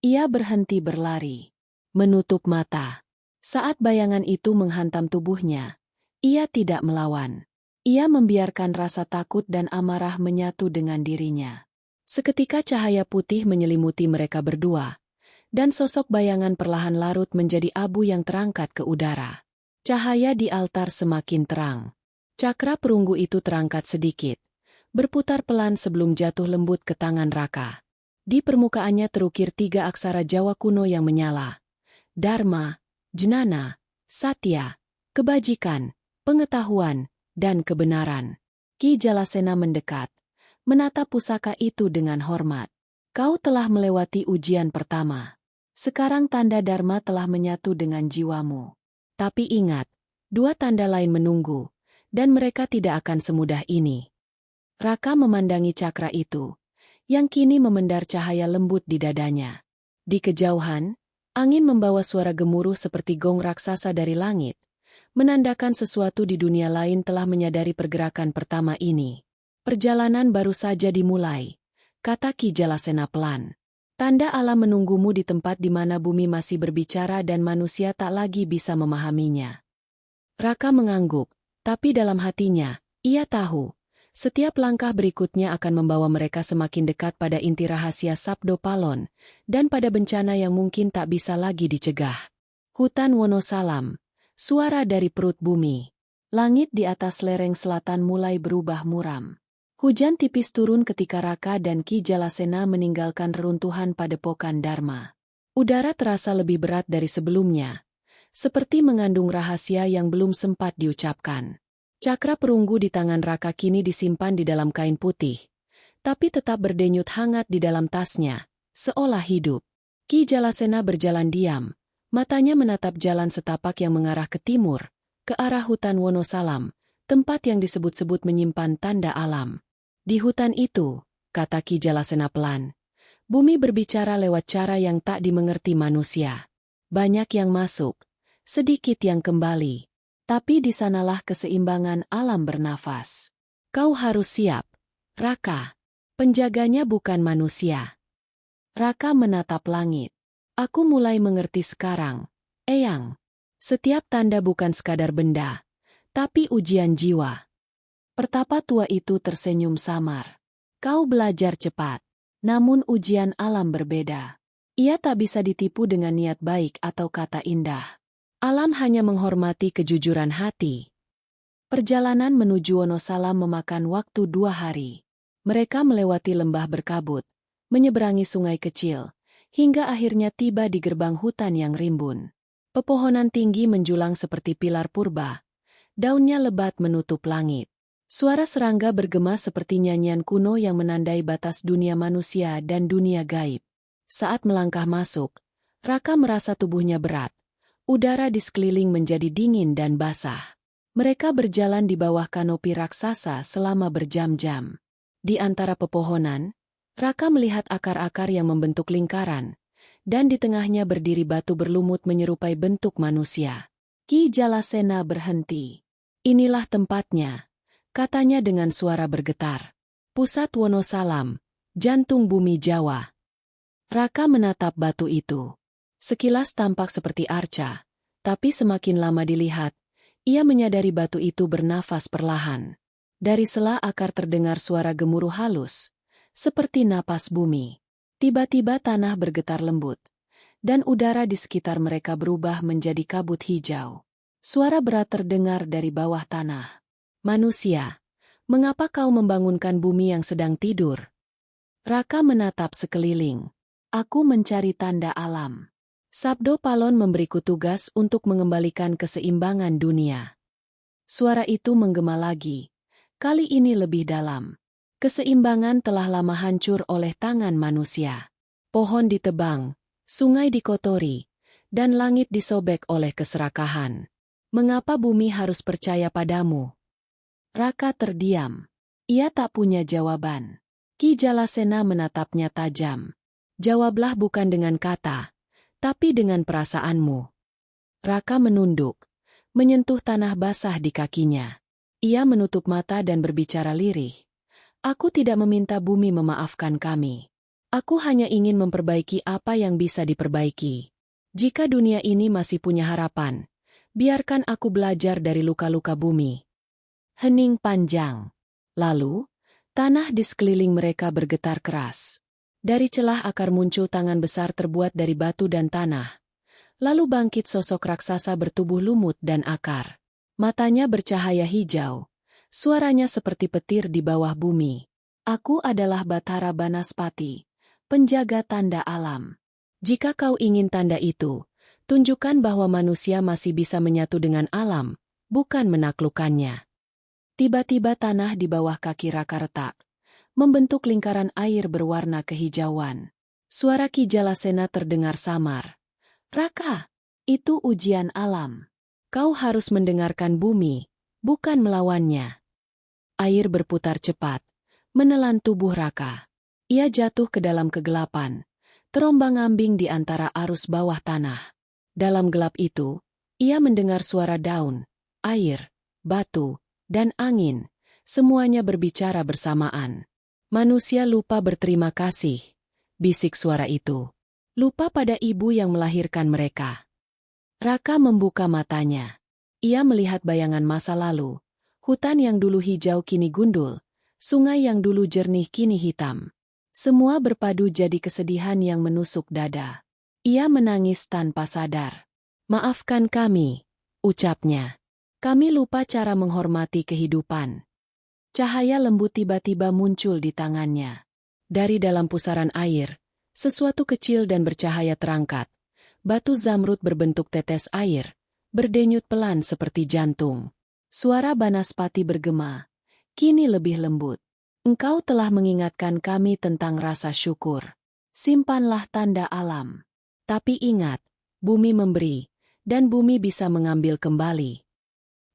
Ia berhenti berlari, menutup mata. Saat bayangan itu menghantam tubuhnya, ia tidak melawan. Ia membiarkan rasa takut dan amarah menyatu dengan dirinya. Seketika cahaya putih menyelimuti mereka berdua. Dan sosok bayangan perlahan larut menjadi abu yang terangkat ke udara. Cahaya di altar semakin terang. Cakra perunggu itu terangkat sedikit, berputar pelan sebelum jatuh lembut ke tangan Raka. Di permukaannya terukir 3 aksara Jawa kuno yang menyala. Dharma, Jnana, Satya, kebajikan, pengetahuan, dan kebenaran. Ki Jalasena mendekat, menatap pusaka itu dengan hormat. Kau telah melewati ujian pertama. Sekarang tanda Dharma telah menyatu dengan jiwamu. Tapi ingat, 2 tanda lain menunggu, dan mereka tidak akan semudah ini. Raka memandangi cakra itu, yang kini memendar cahaya lembut di dadanya. Di kejauhan, angin membawa suara gemuruh seperti gong raksasa dari langit, menandakan sesuatu di dunia lain telah menyadari pergerakan pertama ini. Perjalanan baru saja dimulai, kata Ki Jalasena pelan. Tanda alam menunggumu di tempat di mana bumi masih berbicara dan manusia tak lagi bisa memahaminya. Raka mengangguk, tapi dalam hatinya, ia tahu, setiap langkah berikutnya akan membawa mereka semakin dekat pada inti rahasia Sabdo Palon, dan pada bencana yang mungkin tak bisa lagi dicegah. Hutan Wonosalam, suara dari perut bumi. Langit di atas lereng selatan mulai berubah muram. Hujan tipis turun ketika Raka dan Ki Jalasena meninggalkan reruntuhan padepokan Dharma. Udara terasa lebih berat dari sebelumnya, seperti mengandung rahasia yang belum sempat diucapkan. Cakra perunggu di tangan Raka kini disimpan di dalam kain putih, tapi tetap berdenyut hangat di dalam tasnya, seolah hidup. Ki Jalasena berjalan diam, matanya menatap jalan setapak yang mengarah ke timur, ke arah hutan Wonosalam, tempat yang disebut-sebut menyimpan tanda alam. Di hutan itu, kata Ki Jalasena pelan, bumi berbicara lewat cara yang tak dimengerti manusia. Banyak yang masuk, sedikit yang kembali. Tapi di sanalah keseimbangan alam bernafas. Kau harus siap, Raka. Penjaganya bukan manusia. Raka menatap langit. Aku mulai mengerti sekarang, Eyang. Setiap tanda bukan sekadar benda, tapi ujian jiwa. Pertapa tua itu tersenyum samar. Kau belajar cepat, namun ujian alam berbeda. Ia tak bisa ditipu dengan niat baik atau kata indah. Alam hanya menghormati kejujuran hati. Perjalanan menuju Wonosalam memakan waktu 2 hari. Mereka melewati lembah berkabut, menyeberangi sungai kecil, hingga akhirnya tiba di gerbang hutan yang rimbun. Pepohonan tinggi menjulang seperti pilar purba. Daunnya lebat menutup langit. Suara serangga bergema seperti nyanyian kuno yang menandai batas dunia manusia dan dunia gaib. Saat melangkah masuk, Raka merasa tubuhnya berat. Udara di sekeliling menjadi dingin dan basah. Mereka berjalan di bawah kanopi raksasa selama berjam-jam. Di antara pepohonan, Raka melihat akar-akar yang membentuk lingkaran, dan di tengahnya berdiri batu berlumut menyerupai bentuk manusia. Ki Jalasena berhenti. Inilah tempatnya, katanya dengan suara bergetar. Pusat Wonosalam, jantung bumi Jawa. Raka menatap batu itu. Sekilas tampak seperti arca, tapi semakin lama dilihat, ia menyadari batu itu bernafas perlahan. Dari sela akar terdengar suara gemuruh halus, seperti napas bumi. Tiba-tiba tanah bergetar lembut, dan udara di sekitar mereka berubah menjadi kabut hijau. Suara berat terdengar dari bawah tanah. Manusia, mengapa kau membangunkan bumi yang sedang tidur? Raka menatap sekeliling. Aku mencari tanda alam. Sabdo Palon memberiku tugas untuk mengembalikan keseimbangan dunia. Suara itu menggema lagi. Kali ini lebih dalam. Keseimbangan telah lama hancur oleh tangan manusia. Pohon ditebang, sungai dikotori, dan langit disobek oleh keserakahan. Mengapa bumi harus percaya padamu? Raka terdiam. Ia tak punya jawaban. Ki Jalasena menatapnya tajam. Jawablah bukan dengan kata, tapi dengan perasaanmu. Raka menunduk, menyentuh tanah basah di kakinya. Ia menutup mata dan berbicara lirih. Aku tidak meminta bumi memaafkan kami. Aku hanya ingin memperbaiki apa yang bisa diperbaiki. Jika dunia ini masih punya harapan, biarkan aku belajar dari luka-luka bumi. Hening panjang. Lalu, tanah di sekeliling mereka bergetar keras. Dari celah akar muncul tangan besar terbuat dari batu dan tanah. Lalu bangkit sosok raksasa bertubuh lumut dan akar. Matanya bercahaya hijau. Suaranya seperti petir di bawah bumi. Aku adalah Bathara Banaspati, penjaga tanda alam. Jika kau ingin tanda itu, tunjukkan bahwa manusia masih bisa menyatu dengan alam, bukan menaklukkannya. Tiba-tiba tanah di bawah kaki Raka retak, membentuk lingkaran air berwarna kehijauan. Suara Ki Jalasena terdengar samar. Raka, itu ujian alam. Kau harus mendengarkan bumi, bukan melawannya. Air berputar cepat, menelan tubuh Raka. Ia jatuh ke dalam kegelapan, terombang-ambing di antara arus bawah tanah. Dalam gelap itu, ia mendengar suara daun, air, batu, dan angin, semuanya berbicara bersamaan. Manusia lupa berterima kasih, bisik suara itu. Lupa pada ibu yang melahirkan mereka. Raka membuka matanya. Ia melihat bayangan masa lalu, hutan yang dulu hijau kini gundul, sungai yang dulu jernih kini hitam. Semua berpadu jadi kesedihan yang menusuk dada. Ia menangis tanpa sadar. Maafkan kami, ucapnya. Kami lupa cara menghormati kehidupan. Cahaya lembut tiba-tiba muncul di tangannya. Dari dalam pusaran air, sesuatu kecil dan bercahaya terangkat. Batu zamrud berbentuk tetes air, berdenyut pelan seperti jantung. Suara Banaspati bergema, kini lebih lembut. Engkau telah mengingatkan kami tentang rasa syukur. Simpanlah tanda alam. Tapi ingat, bumi memberi, dan bumi bisa mengambil kembali.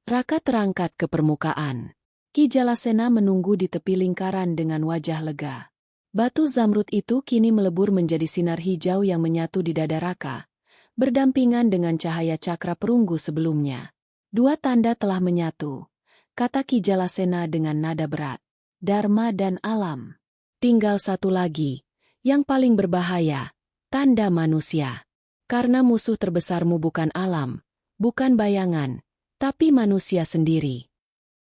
Raka terangkat ke permukaan. Ki Jalasena menunggu di tepi lingkaran dengan wajah lega. Batu zamrud itu kini melebur menjadi sinar hijau yang menyatu di dada Raka, berdampingan dengan cahaya cakra perunggu sebelumnya. Dua tanda telah menyatu, kata Ki Jalasena dengan nada berat. Dharma dan alam. Tinggal satu lagi, yang paling berbahaya, tanda manusia. Karena musuh terbesarmu bukan alam, bukan bayangan, tapi manusia sendiri.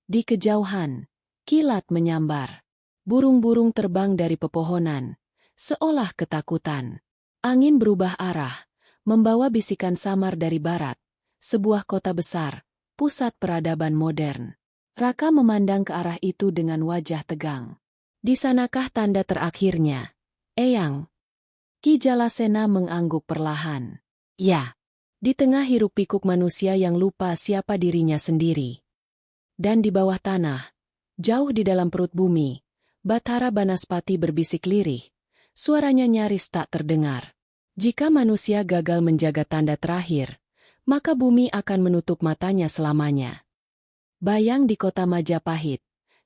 Di kejauhan, kilat menyambar. Burung-burung terbang dari pepohonan, seolah ketakutan. Angin berubah arah, membawa bisikan samar dari barat, sebuah kota besar, pusat peradaban modern. Raka memandang ke arah itu dengan wajah tegang. Di sanakah tanda terakhirnya? Eyang. Ki Jalasena mengangguk perlahan. Ya. Di tengah hiruk-pikuk manusia yang lupa siapa dirinya sendiri. Dan di bawah tanah, jauh di dalam perut bumi, Bathara Banaspati berbisik lirih. Suaranya nyaris tak terdengar. Jika manusia gagal menjaga tanda terakhir, maka bumi akan menutup matanya selamanya. Bayang di kota Majapahit,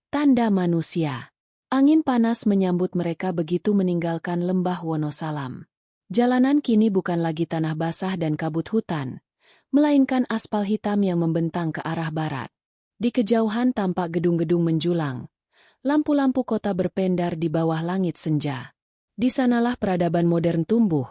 tanda manusia. Angin panas menyambut mereka begitu meninggalkan lembah Wonosalam. Jalanan kini bukan lagi tanah basah dan kabut hutan, melainkan aspal hitam yang membentang ke arah barat. Di kejauhan tampak gedung-gedung menjulang. Lampu-lampu kota berpendar di bawah langit senja. Di sanalah peradaban modern tumbuh.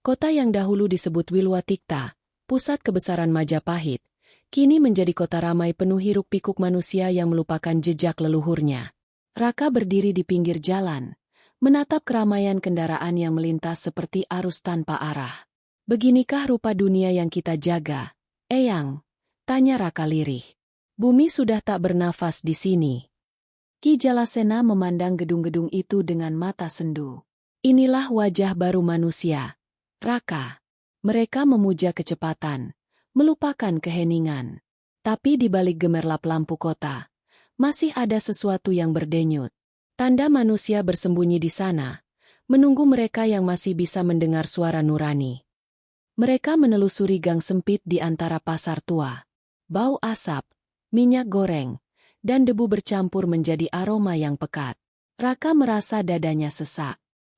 Kota yang dahulu disebut Wilwatikta, pusat kebesaran Majapahit, kini menjadi kota ramai penuh hiruk-pikuk manusia yang melupakan jejak leluhurnya. Raka berdiri di pinggir jalan, menatap keramaian kendaraan yang melintas seperti arus tanpa arah. Beginikah rupa dunia yang kita jaga, Eyang? Tanya Raka lirih. Bumi sudah tak bernafas di sini. Ki Jalasena memandang gedung-gedung itu dengan mata sendu. Inilah wajah baru manusia, Raka. Mereka memuja kecepatan, melupakan keheningan. Tapi di balik gemerlap lampu kota, masih ada sesuatu yang berdenyut. Tanda manusia bersembunyi di sana, menunggu mereka yang masih bisa mendengar suara nurani. Mereka menelusuri gang sempit di antara pasar tua. Bau asap, minyak goreng, dan debu bercampur menjadi aroma yang pekat. Raka merasa dadanya sesak.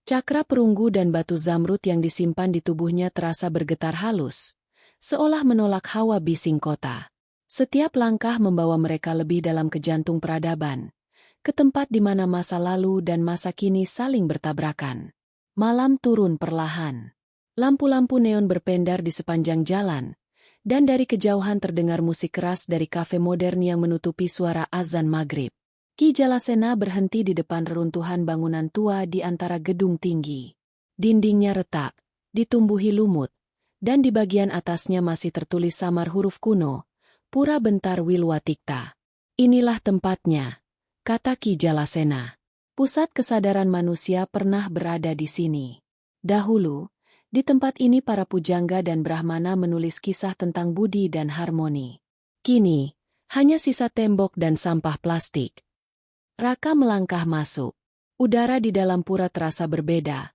Cakra perunggu dan batu zamrud yang disimpan di tubuhnya terasa bergetar halus, seolah menolak hawa bising kota. Setiap langkah membawa mereka lebih dalam ke jantung peradaban, ke tempat di mana masa lalu dan masa kini saling bertabrakan. Malam turun perlahan. Lampu-lampu neon berpendar di sepanjang jalan, dan dari kejauhan terdengar musik keras dari kafe modern yang menutupi suara azan maghrib. Ki Jalasena berhenti di depan reruntuhan bangunan tua di antara gedung tinggi. Dindingnya retak, ditumbuhi lumut, dan di bagian atasnya masih tertulis samar huruf kuno, Pura Bentar Wilwatikta. Inilah tempatnya, kata Ki Jalasena. Pusat kesadaran manusia pernah berada di sini. Dahulu, di tempat ini para pujangga dan brahmana menulis kisah tentang budi dan harmoni. Kini, hanya sisa tembok dan sampah plastik. Raka melangkah masuk. Udara di dalam pura terasa berbeda.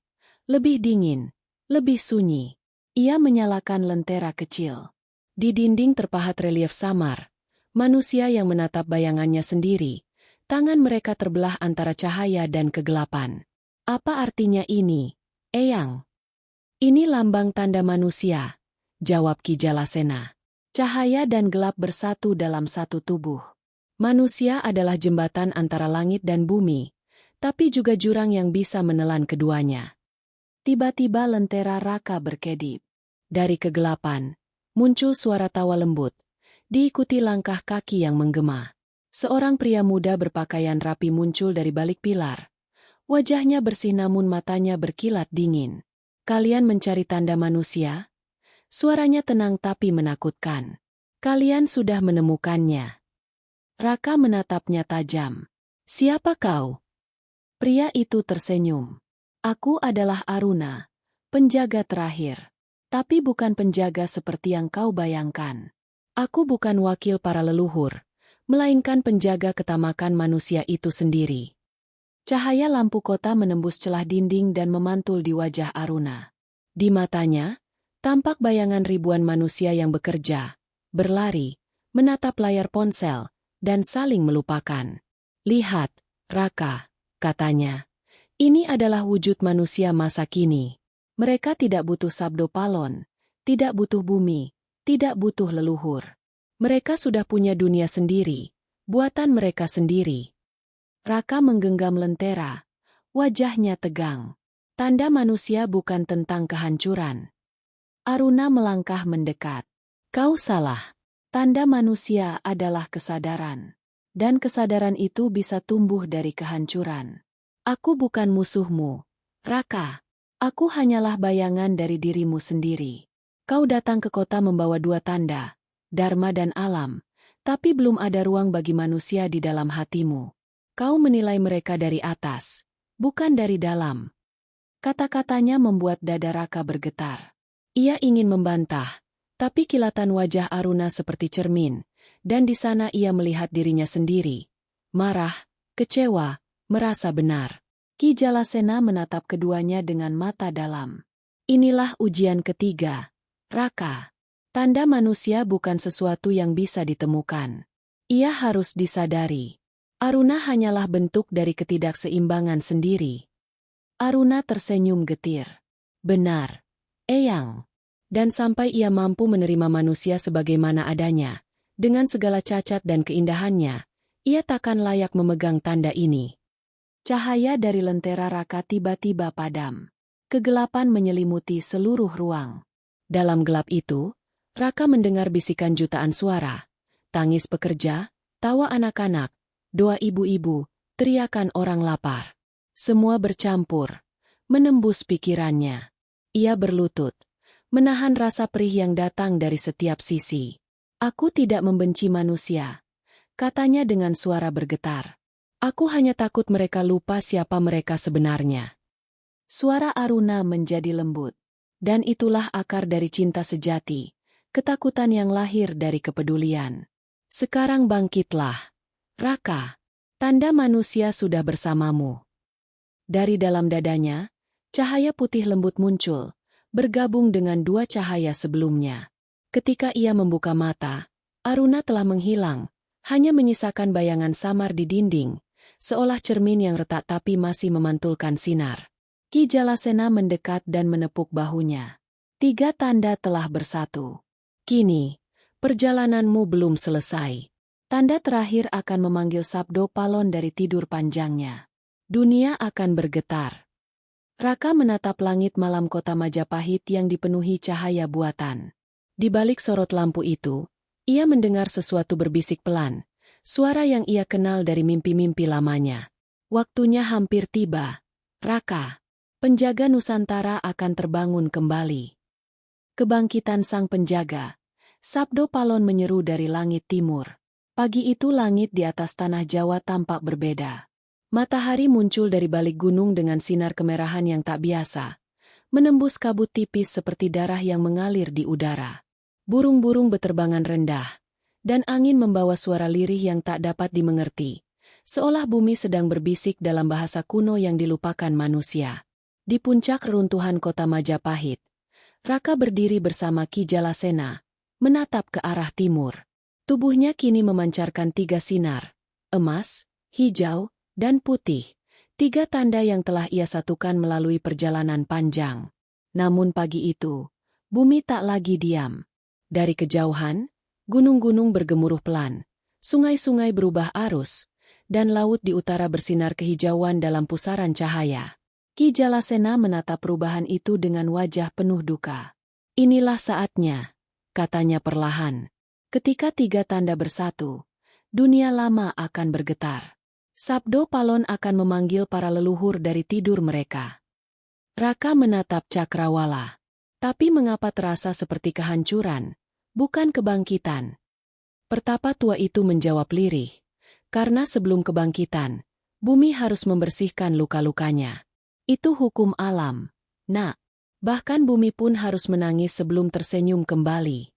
Lebih dingin, lebih sunyi. Ia menyalakan lentera kecil. Di dinding terpahat relief samar. Manusia yang menatap bayangannya sendiri. Tangan mereka terbelah antara cahaya dan kegelapan. Apa artinya ini, Eyang? Ini lambang tanda manusia, jawab Ki Jalasena. Cahaya dan gelap bersatu dalam satu tubuh. Manusia adalah jembatan antara langit dan bumi, tapi juga jurang yang bisa menelan keduanya. Tiba-tiba lentera Raka berkedip. Dari kegelapan, muncul suara tawa lembut, diikuti langkah kaki yang menggema. Seorang pria muda berpakaian rapi muncul dari balik pilar. Wajahnya bersih namun matanya berkilat dingin. Kalian mencari tanda manusia? Suaranya tenang tapi menakutkan. Kalian sudah menemukannya. Raka menatapnya tajam. Siapa kau? Pria itu tersenyum. Aku adalah Aruna, penjaga terakhir. Tapi bukan penjaga seperti yang kau bayangkan. Aku bukan wakil para leluhur, melainkan penjaga ketamakan manusia itu sendiri. Cahaya lampu kota menembus celah dinding dan memantul di wajah Aruna. Di matanya, tampak bayangan ribuan manusia yang bekerja, berlari, menatap layar ponsel, dan saling melupakan. Lihat, Raka, katanya. Ini adalah wujud manusia masa kini. Mereka tidak butuh sabdo palon, tidak butuh bumi, tidak butuh leluhur. Mereka sudah punya dunia sendiri, buatan mereka sendiri. Raka menggenggam lentera, wajahnya tegang. Tanda manusia bukan tentang kehancuran. Aruna melangkah mendekat. Kau salah. Tanda manusia adalah kesadaran. Dan kesadaran itu bisa tumbuh dari kehancuran. Aku bukan musuhmu, Raka. Aku hanyalah bayangan dari dirimu sendiri. Kau datang ke kota membawa dua tanda, Dharma dan alam, tapi belum ada ruang bagi manusia di dalam hatimu. Kau menilai mereka dari atas, bukan dari dalam. Kata-katanya membuat dada Raka bergetar. Ia ingin membantah, tapi kilatan wajah Aruna seperti cermin, dan di sana ia melihat dirinya sendiri. Marah, kecewa, merasa benar. Ki Jalasena menatap keduanya dengan mata dalam. Inilah ujian ketiga, Raka. Tanda manusia bukan sesuatu yang bisa ditemukan. Ia harus disadari. Aruna hanyalah bentuk dari ketidakseimbangan sendiri. Aruna tersenyum getir. Benar, Eyang. Dan sampai ia mampu menerima manusia sebagaimana adanya, dengan segala cacat dan keindahannya, ia takkan layak memegang tanda ini. Cahaya dari lentera Raka tiba-tiba padam. Kegelapan menyelimuti seluruh ruang. Dalam gelap itu, Raka mendengar bisikan jutaan suara, tangis pekerja, tawa anak-anak, doa ibu-ibu, teriakan orang lapar. Semua bercampur, menembus pikirannya. Ia berlutut, menahan rasa perih yang datang dari setiap sisi. Aku tidak membenci manusia, katanya dengan suara bergetar. Aku hanya takut mereka lupa siapa mereka sebenarnya. Suara Aruna menjadi lembut. Dan itulah akar dari cinta sejati, ketakutan yang lahir dari kepedulian. Sekarang bangkitlah, Raka. Tanda manusia sudah bersamamu. Dari dalam dadanya, cahaya putih lembut muncul, bergabung dengan dua cahaya sebelumnya. Ketika ia membuka mata, Aruna telah menghilang, hanya menyisakan bayangan samar di dinding, seolah cermin yang retak tapi masih memantulkan sinar. Ki Jalasena mendekat dan menepuk bahunya. 3 tanda telah bersatu. Kini, perjalananmu belum selesai. Tanda terakhir akan memanggil Sabdo Palon dari tidur panjangnya. Dunia akan bergetar. Raka menatap langit malam kota Majapahit yang dipenuhi cahaya buatan. Di balik sorot lampu itu, ia mendengar sesuatu berbisik pelan, suara yang ia kenal dari mimpi-mimpi lamanya. Waktunya hampir tiba. Raka, penjaga Nusantara akan terbangun kembali. Kebangkitan sang penjaga. Sabdo Palon menyeru dari langit timur. Pagi itu langit di atas tanah Jawa tampak berbeda. Matahari muncul dari balik gunung dengan sinar kemerahan yang tak biasa, menembus kabut tipis seperti darah yang mengalir di udara. Burung-burung beterbangan rendah, dan angin membawa suara lirih yang tak dapat dimengerti, seolah bumi sedang berbisik dalam bahasa kuno yang dilupakan manusia. Di puncak reruntuhan kota Majapahit, Raka berdiri bersama Ki Jalasena, menatap ke arah timur. Tubuhnya kini memancarkan 3 sinar, emas, hijau, dan putih, 3 tanda yang telah ia satukan melalui perjalanan panjang. Namun pagi itu, bumi tak lagi diam. Dari kejauhan, gunung-gunung bergemuruh pelan, sungai-sungai berubah arus, dan laut di utara bersinar kehijauan dalam pusaran cahaya. Ki Jalasena menatap perubahan itu dengan wajah penuh duka. Inilah saatnya, katanya perlahan. Ketika 3 tanda bersatu, dunia lama akan bergetar. Sabdo Palon akan memanggil para leluhur dari tidur mereka. Raka menatap Cakrawala. Tapi mengapa terasa seperti kehancuran, bukan kebangkitan? Pertapa tua itu menjawab lirih. Karena sebelum kebangkitan, bumi harus membersihkan luka-lukanya. Itu hukum alam, nak. Bahkan bumi pun harus menangis sebelum tersenyum kembali.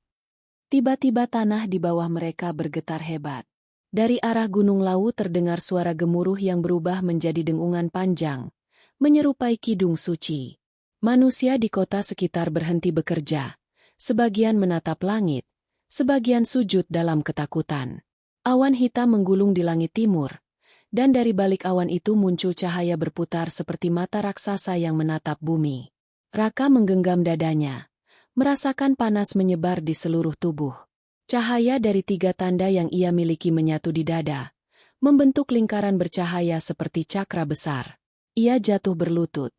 Tiba-tiba tanah di bawah mereka bergetar hebat. Dari arah Gunung Lawu terdengar suara gemuruh yang berubah menjadi dengungan panjang, menyerupai kidung suci. Manusia di kota sekitar berhenti bekerja, sebagian menatap langit, sebagian sujud dalam ketakutan. Awan hitam menggulung di langit timur, dan dari balik awan itu muncul cahaya berputar seperti mata raksasa yang menatap bumi. Raka menggenggam dadanya, merasakan panas menyebar di seluruh tubuh. Cahaya dari 3 tanda yang ia miliki menyatu di dada, membentuk lingkaran bercahaya seperti cakra besar. Ia jatuh berlutut,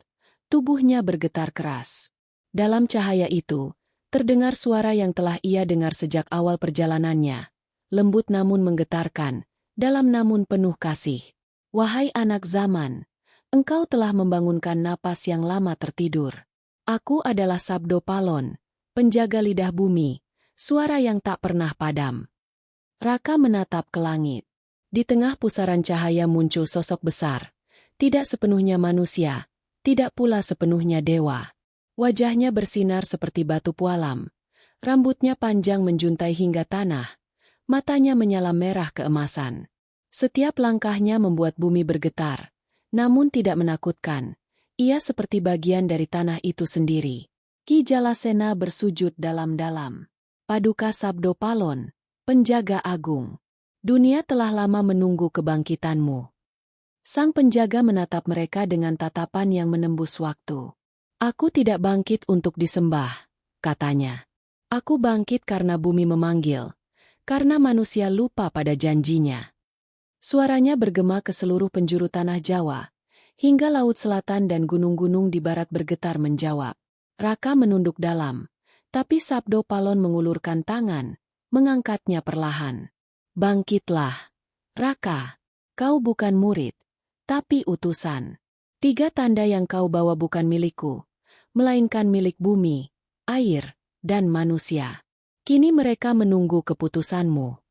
tubuhnya bergetar keras. Dalam cahaya itu, terdengar suara yang telah ia dengar sejak awal perjalanannya, lembut namun menggetarkan, dalam namun penuh kasih. Wahai anak zaman, engkau telah membangunkan napas yang lama tertidur. Aku adalah Sabdo Palon, penjaga lidah bumi. Suara yang tak pernah padam. Raka menatap ke langit. Di tengah pusaran cahaya muncul sosok besar. Tidak sepenuhnya manusia, tidak pula sepenuhnya dewa. Wajahnya bersinar seperti batu pualam. Rambutnya panjang menjuntai hingga tanah. Matanya menyala merah keemasan. Setiap langkahnya membuat bumi bergetar. Namun tidak menakutkan. Ia seperti bagian dari tanah itu sendiri. Ki Jalasena bersujud dalam-dalam. Paduka Sabdo Palon, penjaga agung. Dunia telah lama menunggu kebangkitanmu. Sang penjaga menatap mereka dengan tatapan yang menembus waktu. Aku tidak bangkit untuk disembah, katanya. Aku bangkit karena bumi memanggil, karena manusia lupa pada janjinya. Suaranya bergema ke seluruh penjuru tanah Jawa, hingga laut selatan dan gunung-gunung di barat bergetar menjawab. Raka menunduk dalam, tapi Sabdo Palon mengulurkan tangan, mengangkatnya perlahan. Bangkitlah, Raka. Kau bukan murid, tapi utusan. 3 tanda yang kau bawa bukan milikku, melainkan milik bumi, air, dan manusia. Kini mereka menunggu keputusanmu.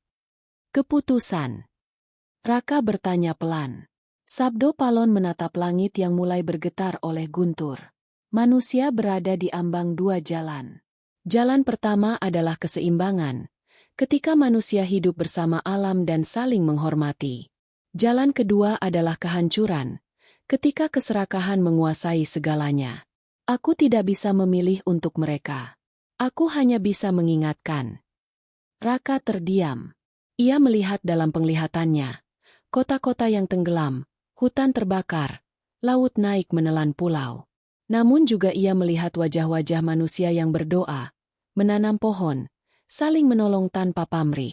Keputusan? Raka bertanya pelan. Sabdo Palon menatap langit yang mulai bergetar oleh guntur. Manusia berada di ambang 2 jalan. Jalan pertama adalah keseimbangan, ketika manusia hidup bersama alam dan saling menghormati. Jalan kedua adalah kehancuran, ketika keserakahan menguasai segalanya. Aku tidak bisa memilih untuk mereka. Aku hanya bisa mengingatkan. Raka terdiam. Ia melihat dalam penglihatannya. Kota-kota yang tenggelam, hutan terbakar, laut naik menelan pulau. Namun juga ia melihat wajah-wajah manusia yang berdoa, menanam pohon, saling menolong tanpa pamrih.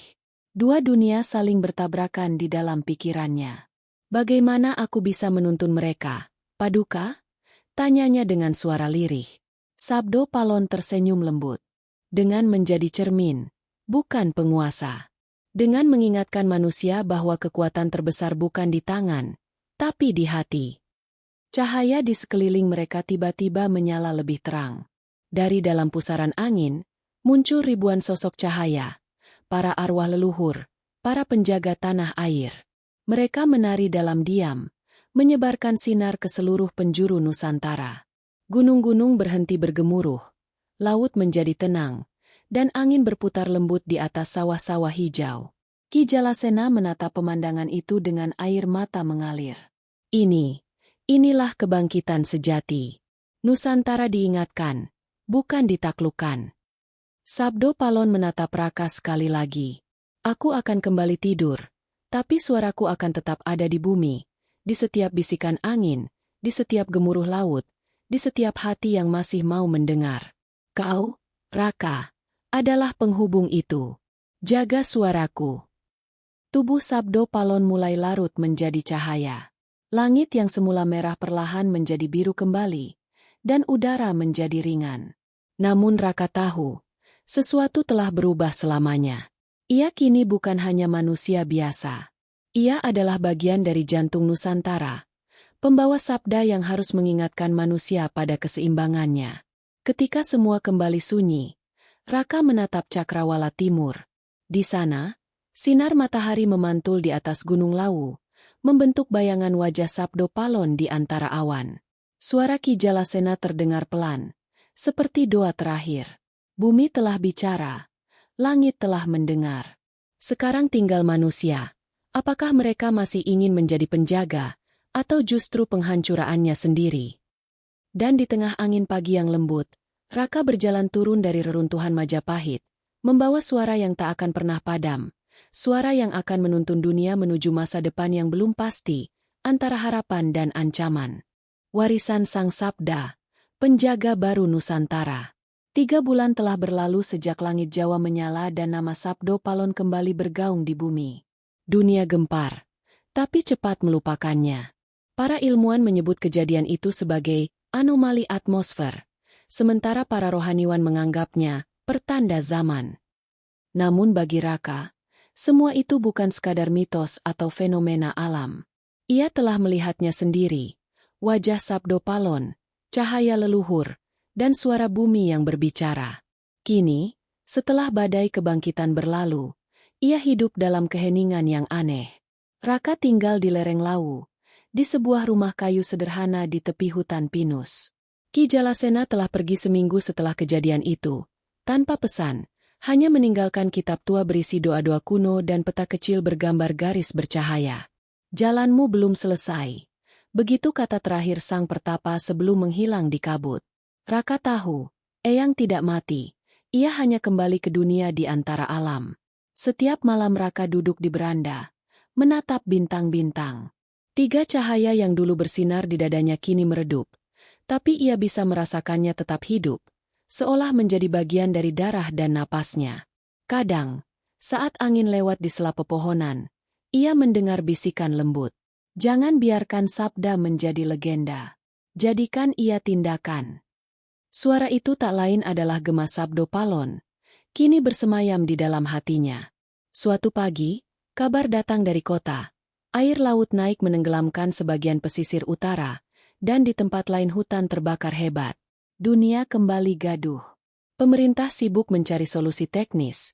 2 dunia saling bertabrakan di dalam pikirannya. Bagaimana aku bisa menuntun mereka, Paduka? Tanyanya dengan suara lirih. Sabdo Palon tersenyum lembut. Dengan menjadi cermin, bukan penguasa. Dengan mengingatkan manusia bahwa kekuatan terbesar bukan di tangan, tapi di hati. Cahaya di sekeliling mereka tiba-tiba menyala lebih terang. Dari dalam pusaran angin, muncul ribuan sosok cahaya. Para arwah leluhur, para penjaga tanah air. Mereka menari dalam diam, menyebarkan sinar ke seluruh penjuru Nusantara. Gunung-gunung berhenti bergemuruh, laut menjadi tenang, dan angin berputar lembut di atas sawah-sawah hijau. Ki Jalasena menatap pemandangan itu dengan air mata mengalir. Inilah kebangkitan sejati. Nusantara diingatkan, bukan ditaklukkan. Sabdo Palon menatap Raka sekali lagi. Aku akan kembali tidur, tapi suaraku akan tetap ada di bumi, di setiap bisikan angin, di setiap gemuruh laut, di setiap hati yang masih mau mendengar. Kau, Raka, adalah penghubung itu. Jaga suaraku. Tubuh Sabdo Palon mulai larut menjadi cahaya. Langit yang semula merah perlahan menjadi biru kembali, dan udara menjadi ringan. Namun Raka tahu, sesuatu telah berubah selamanya. Ia kini bukan hanya manusia biasa. Ia adalah bagian dari jantung Nusantara, pembawa sabda yang harus mengingatkan manusia pada keseimbangannya. Ketika semua kembali sunyi, Raka menatap Cakrawala Timur. Di sana, sinar matahari memantul di atas Gunung Lawu, membentuk bayangan wajah Sabdo Palon di antara awan. Suara Ki Jalasena terdengar pelan, seperti doa terakhir. Bumi telah bicara, langit telah mendengar. Sekarang tinggal manusia. Apakah mereka masih ingin menjadi penjaga, atau justru penghancuraannya sendiri? Dan di tengah angin pagi yang lembut, Raka berjalan turun dari reruntuhan Majapahit, membawa suara yang tak akan pernah padam, suara yang akan menuntun dunia menuju masa depan yang belum pasti, antara harapan dan ancaman. Warisan Sang Sabda, penjaga baru Nusantara. 3 bulan telah berlalu sejak langit Jawa menyala dan nama Sabdo Palon kembali bergaung di bumi. Dunia gempar, tapi cepat melupakannya. Para ilmuwan menyebut kejadian itu sebagai anomali atmosfer, sementara para rohaniwan menganggapnya pertanda zaman. Namun bagi Raka, semua itu bukan sekadar mitos atau fenomena alam. Ia telah melihatnya sendiri, wajah Sabdo Palon, cahaya leluhur, dan suara bumi yang berbicara. Kini, setelah badai kebangkitan berlalu, ia hidup dalam keheningan yang aneh. Raka tinggal di lereng Lawu, di sebuah rumah kayu sederhana di tepi hutan pinus. Ki Jalasena telah pergi seminggu setelah kejadian itu, tanpa pesan, hanya meninggalkan kitab tua berisi doa-doa kuno dan peta kecil bergambar garis bercahaya. Jalanmu belum selesai. Begitu kata terakhir sang pertapa sebelum menghilang di kabut. Raka tahu, Eyang tidak mati, ia hanya kembali ke dunia di antara alam. Setiap malam Raka duduk di beranda, menatap bintang-bintang. 3 cahaya yang dulu bersinar di dadanya kini meredup, tapi ia bisa merasakannya tetap hidup, seolah menjadi bagian dari darah dan napasnya. Kadang, saat angin lewat di sela pepohonan, ia mendengar bisikan lembut. Jangan biarkan sabda menjadi legenda. Jadikan ia tindakan. Suara itu tak lain adalah gema Sabdo Palon, kini bersemayam di dalam hatinya. Suatu pagi, kabar datang dari kota. Air laut naik menenggelamkan sebagian pesisir utara, dan di tempat lain hutan terbakar hebat. Dunia kembali gaduh. Pemerintah sibuk mencari solusi teknis,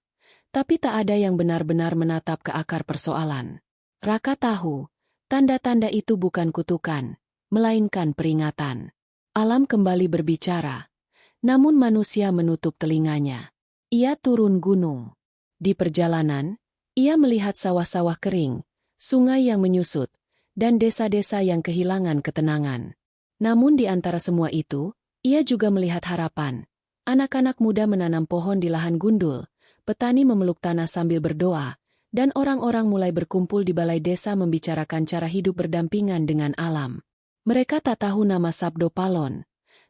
tapi tak ada yang benar-benar menatap ke akar persoalan. Raka tahu, tanda-tanda itu bukan kutukan, melainkan peringatan. Alam kembali berbicara, namun manusia menutup telinganya. Ia turun gunung. Di perjalanan, ia melihat sawah-sawah kering, sungai yang menyusut, dan desa-desa yang kehilangan ketenangan. Namun di antara semua itu, ia juga melihat harapan. Anak-anak muda menanam pohon di lahan gundul, petani memeluk tanah sambil berdoa, dan orang-orang mulai berkumpul di balai desa membicarakan cara hidup berdampingan dengan alam. Mereka tak tahu nama Sabdo Palon,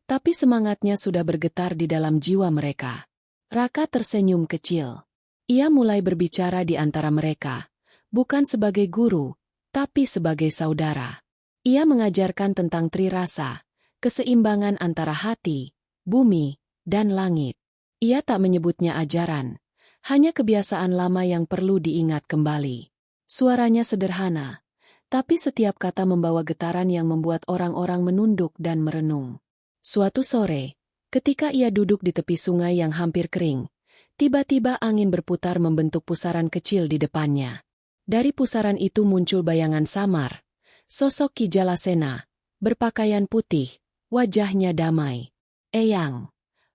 tapi semangatnya sudah bergetar di dalam jiwa mereka. Raka tersenyum kecil. Ia mulai berbicara di antara mereka, bukan sebagai guru, tapi sebagai saudara. Ia mengajarkan tentang trirasa, keseimbangan antara hati, bumi, dan langit. Ia tak menyebutnya ajaran, hanya kebiasaan lama yang perlu diingat kembali. Suaranya sederhana, tapi setiap kata membawa getaran yang membuat orang-orang menunduk dan merenung. Suatu sore, ketika ia duduk di tepi sungai yang hampir kering, tiba-tiba angin berputar membentuk pusaran kecil di depannya. Dari pusaran itu muncul bayangan samar, sosok Ki Jalasena, berpakaian putih, wajahnya damai. "Eyang."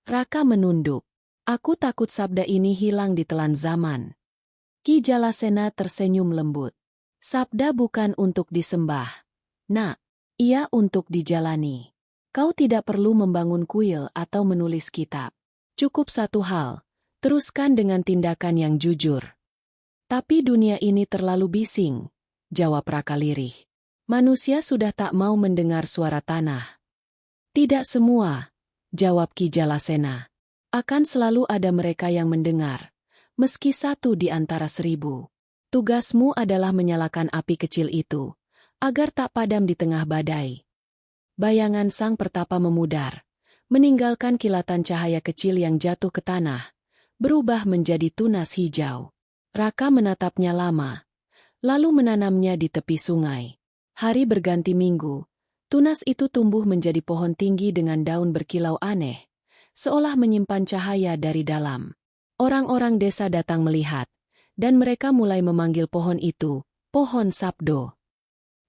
Raka menunduk. "Aku takut sabda ini hilang ditelan zaman." Ki Jalasena tersenyum lembut. "Sabda bukan untuk disembah, Nak. Ia untuk dijalani. Kau tidak perlu membangun kuil atau menulis kitab. Cukup satu hal, teruskan dengan tindakan yang jujur." "Tapi dunia ini terlalu bising," jawab Raka lirih. "Manusia sudah tak mau mendengar suara tanah." "Tidak semua," jawab Ki Jalasena. "Akan selalu ada mereka yang mendengar, meski satu di antara 1000. Tugasmu adalah menyalakan api kecil itu, agar tak padam di tengah badai." Bayangan sang pertapa memudar, meninggalkan kilatan cahaya kecil yang jatuh ke tanah, berubah menjadi tunas hijau. Raka menatapnya lama, lalu menanamnya di tepi sungai. Hari berganti minggu, tunas itu tumbuh menjadi pohon tinggi dengan daun berkilau aneh, seolah menyimpan cahaya dari dalam. Orang-orang desa datang melihat, dan mereka mulai memanggil pohon itu Pohon Sabdo.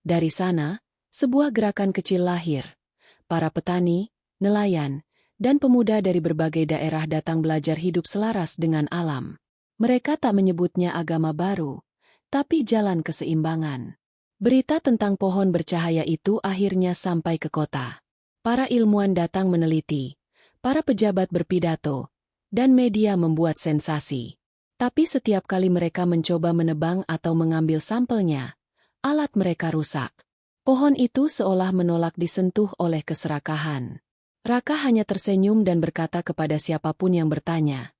Dari sana, sebuah gerakan kecil lahir. Para petani, nelayan, dan pemuda dari berbagai daerah datang belajar hidup selaras dengan alam. Mereka tak menyebutnya agama baru, tapi jalan keseimbangan. Berita tentang pohon bercahaya itu akhirnya sampai ke kota. Para ilmuwan datang meneliti, para pejabat berpidato, dan media membuat sensasi. Tapi setiap kali mereka mencoba menebang atau mengambil sampelnya, alat mereka rusak. Pohon itu seolah menolak disentuh oleh keserakahan. Raka hanya tersenyum dan berkata kepada siapapun yang bertanya,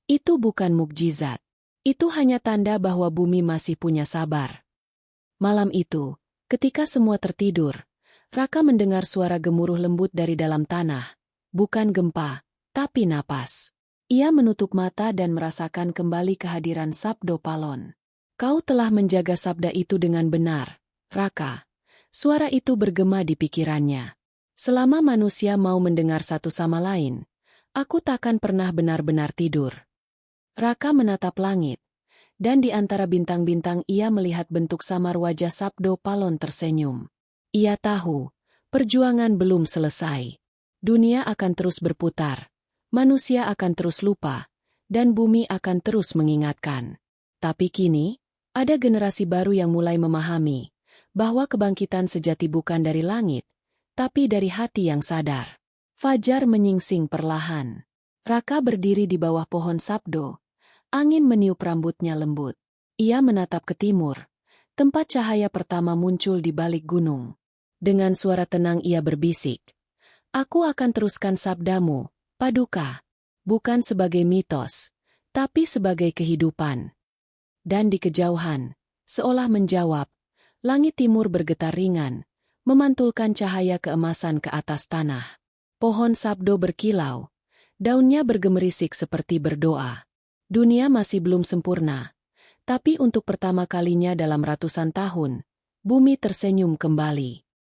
"Itu bukan mukjizat. Itu hanya tanda bahwa bumi masih punya sabar." Malam itu, ketika semua tertidur, Raka mendengar suara gemuruh lembut dari dalam tanah. Bukan gempa, tapi napas. Ia menutup mata dan merasakan kembali kehadiran Sabdo Palon. "Kau telah menjaga sabda itu dengan benar, Raka." Suara itu bergema di pikirannya. "Selama manusia mau mendengar satu sama lain, aku takkan pernah benar-benar tidur." Raka menatap langit, dan di antara bintang-bintang ia melihat bentuk samar wajah Sabdo Palon tersenyum. Ia tahu, perjuangan belum selesai. Dunia akan terus berputar, manusia akan terus lupa, dan bumi akan terus mengingatkan. Tapi kini, ada generasi baru yang mulai memahami bahwa kebangkitan sejati bukan dari langit, tapi dari hati yang sadar. Fajar menyingsing perlahan. Raka berdiri di bawah pohon Sabdo. Angin meniup rambutnya lembut. Ia menatap ke timur. Tempat cahaya pertama muncul di balik gunung. Dengan suara tenang ia berbisik, "Aku akan teruskan sabdamu, Paduka." bukan sebagai mitos, tapi sebagai kehidupan. Dan di kejauhan, seolah menjawab, langit timur bergetar ringan, memantulkan cahaya keemasan ke atas tanah. Pohon sabdo berkilau, daunnya bergemerisik seperti berdoa. Dunia masih belum sempurna, tapi untuk pertama kalinya dalam ratusan tahun, bumi tersenyum kembali.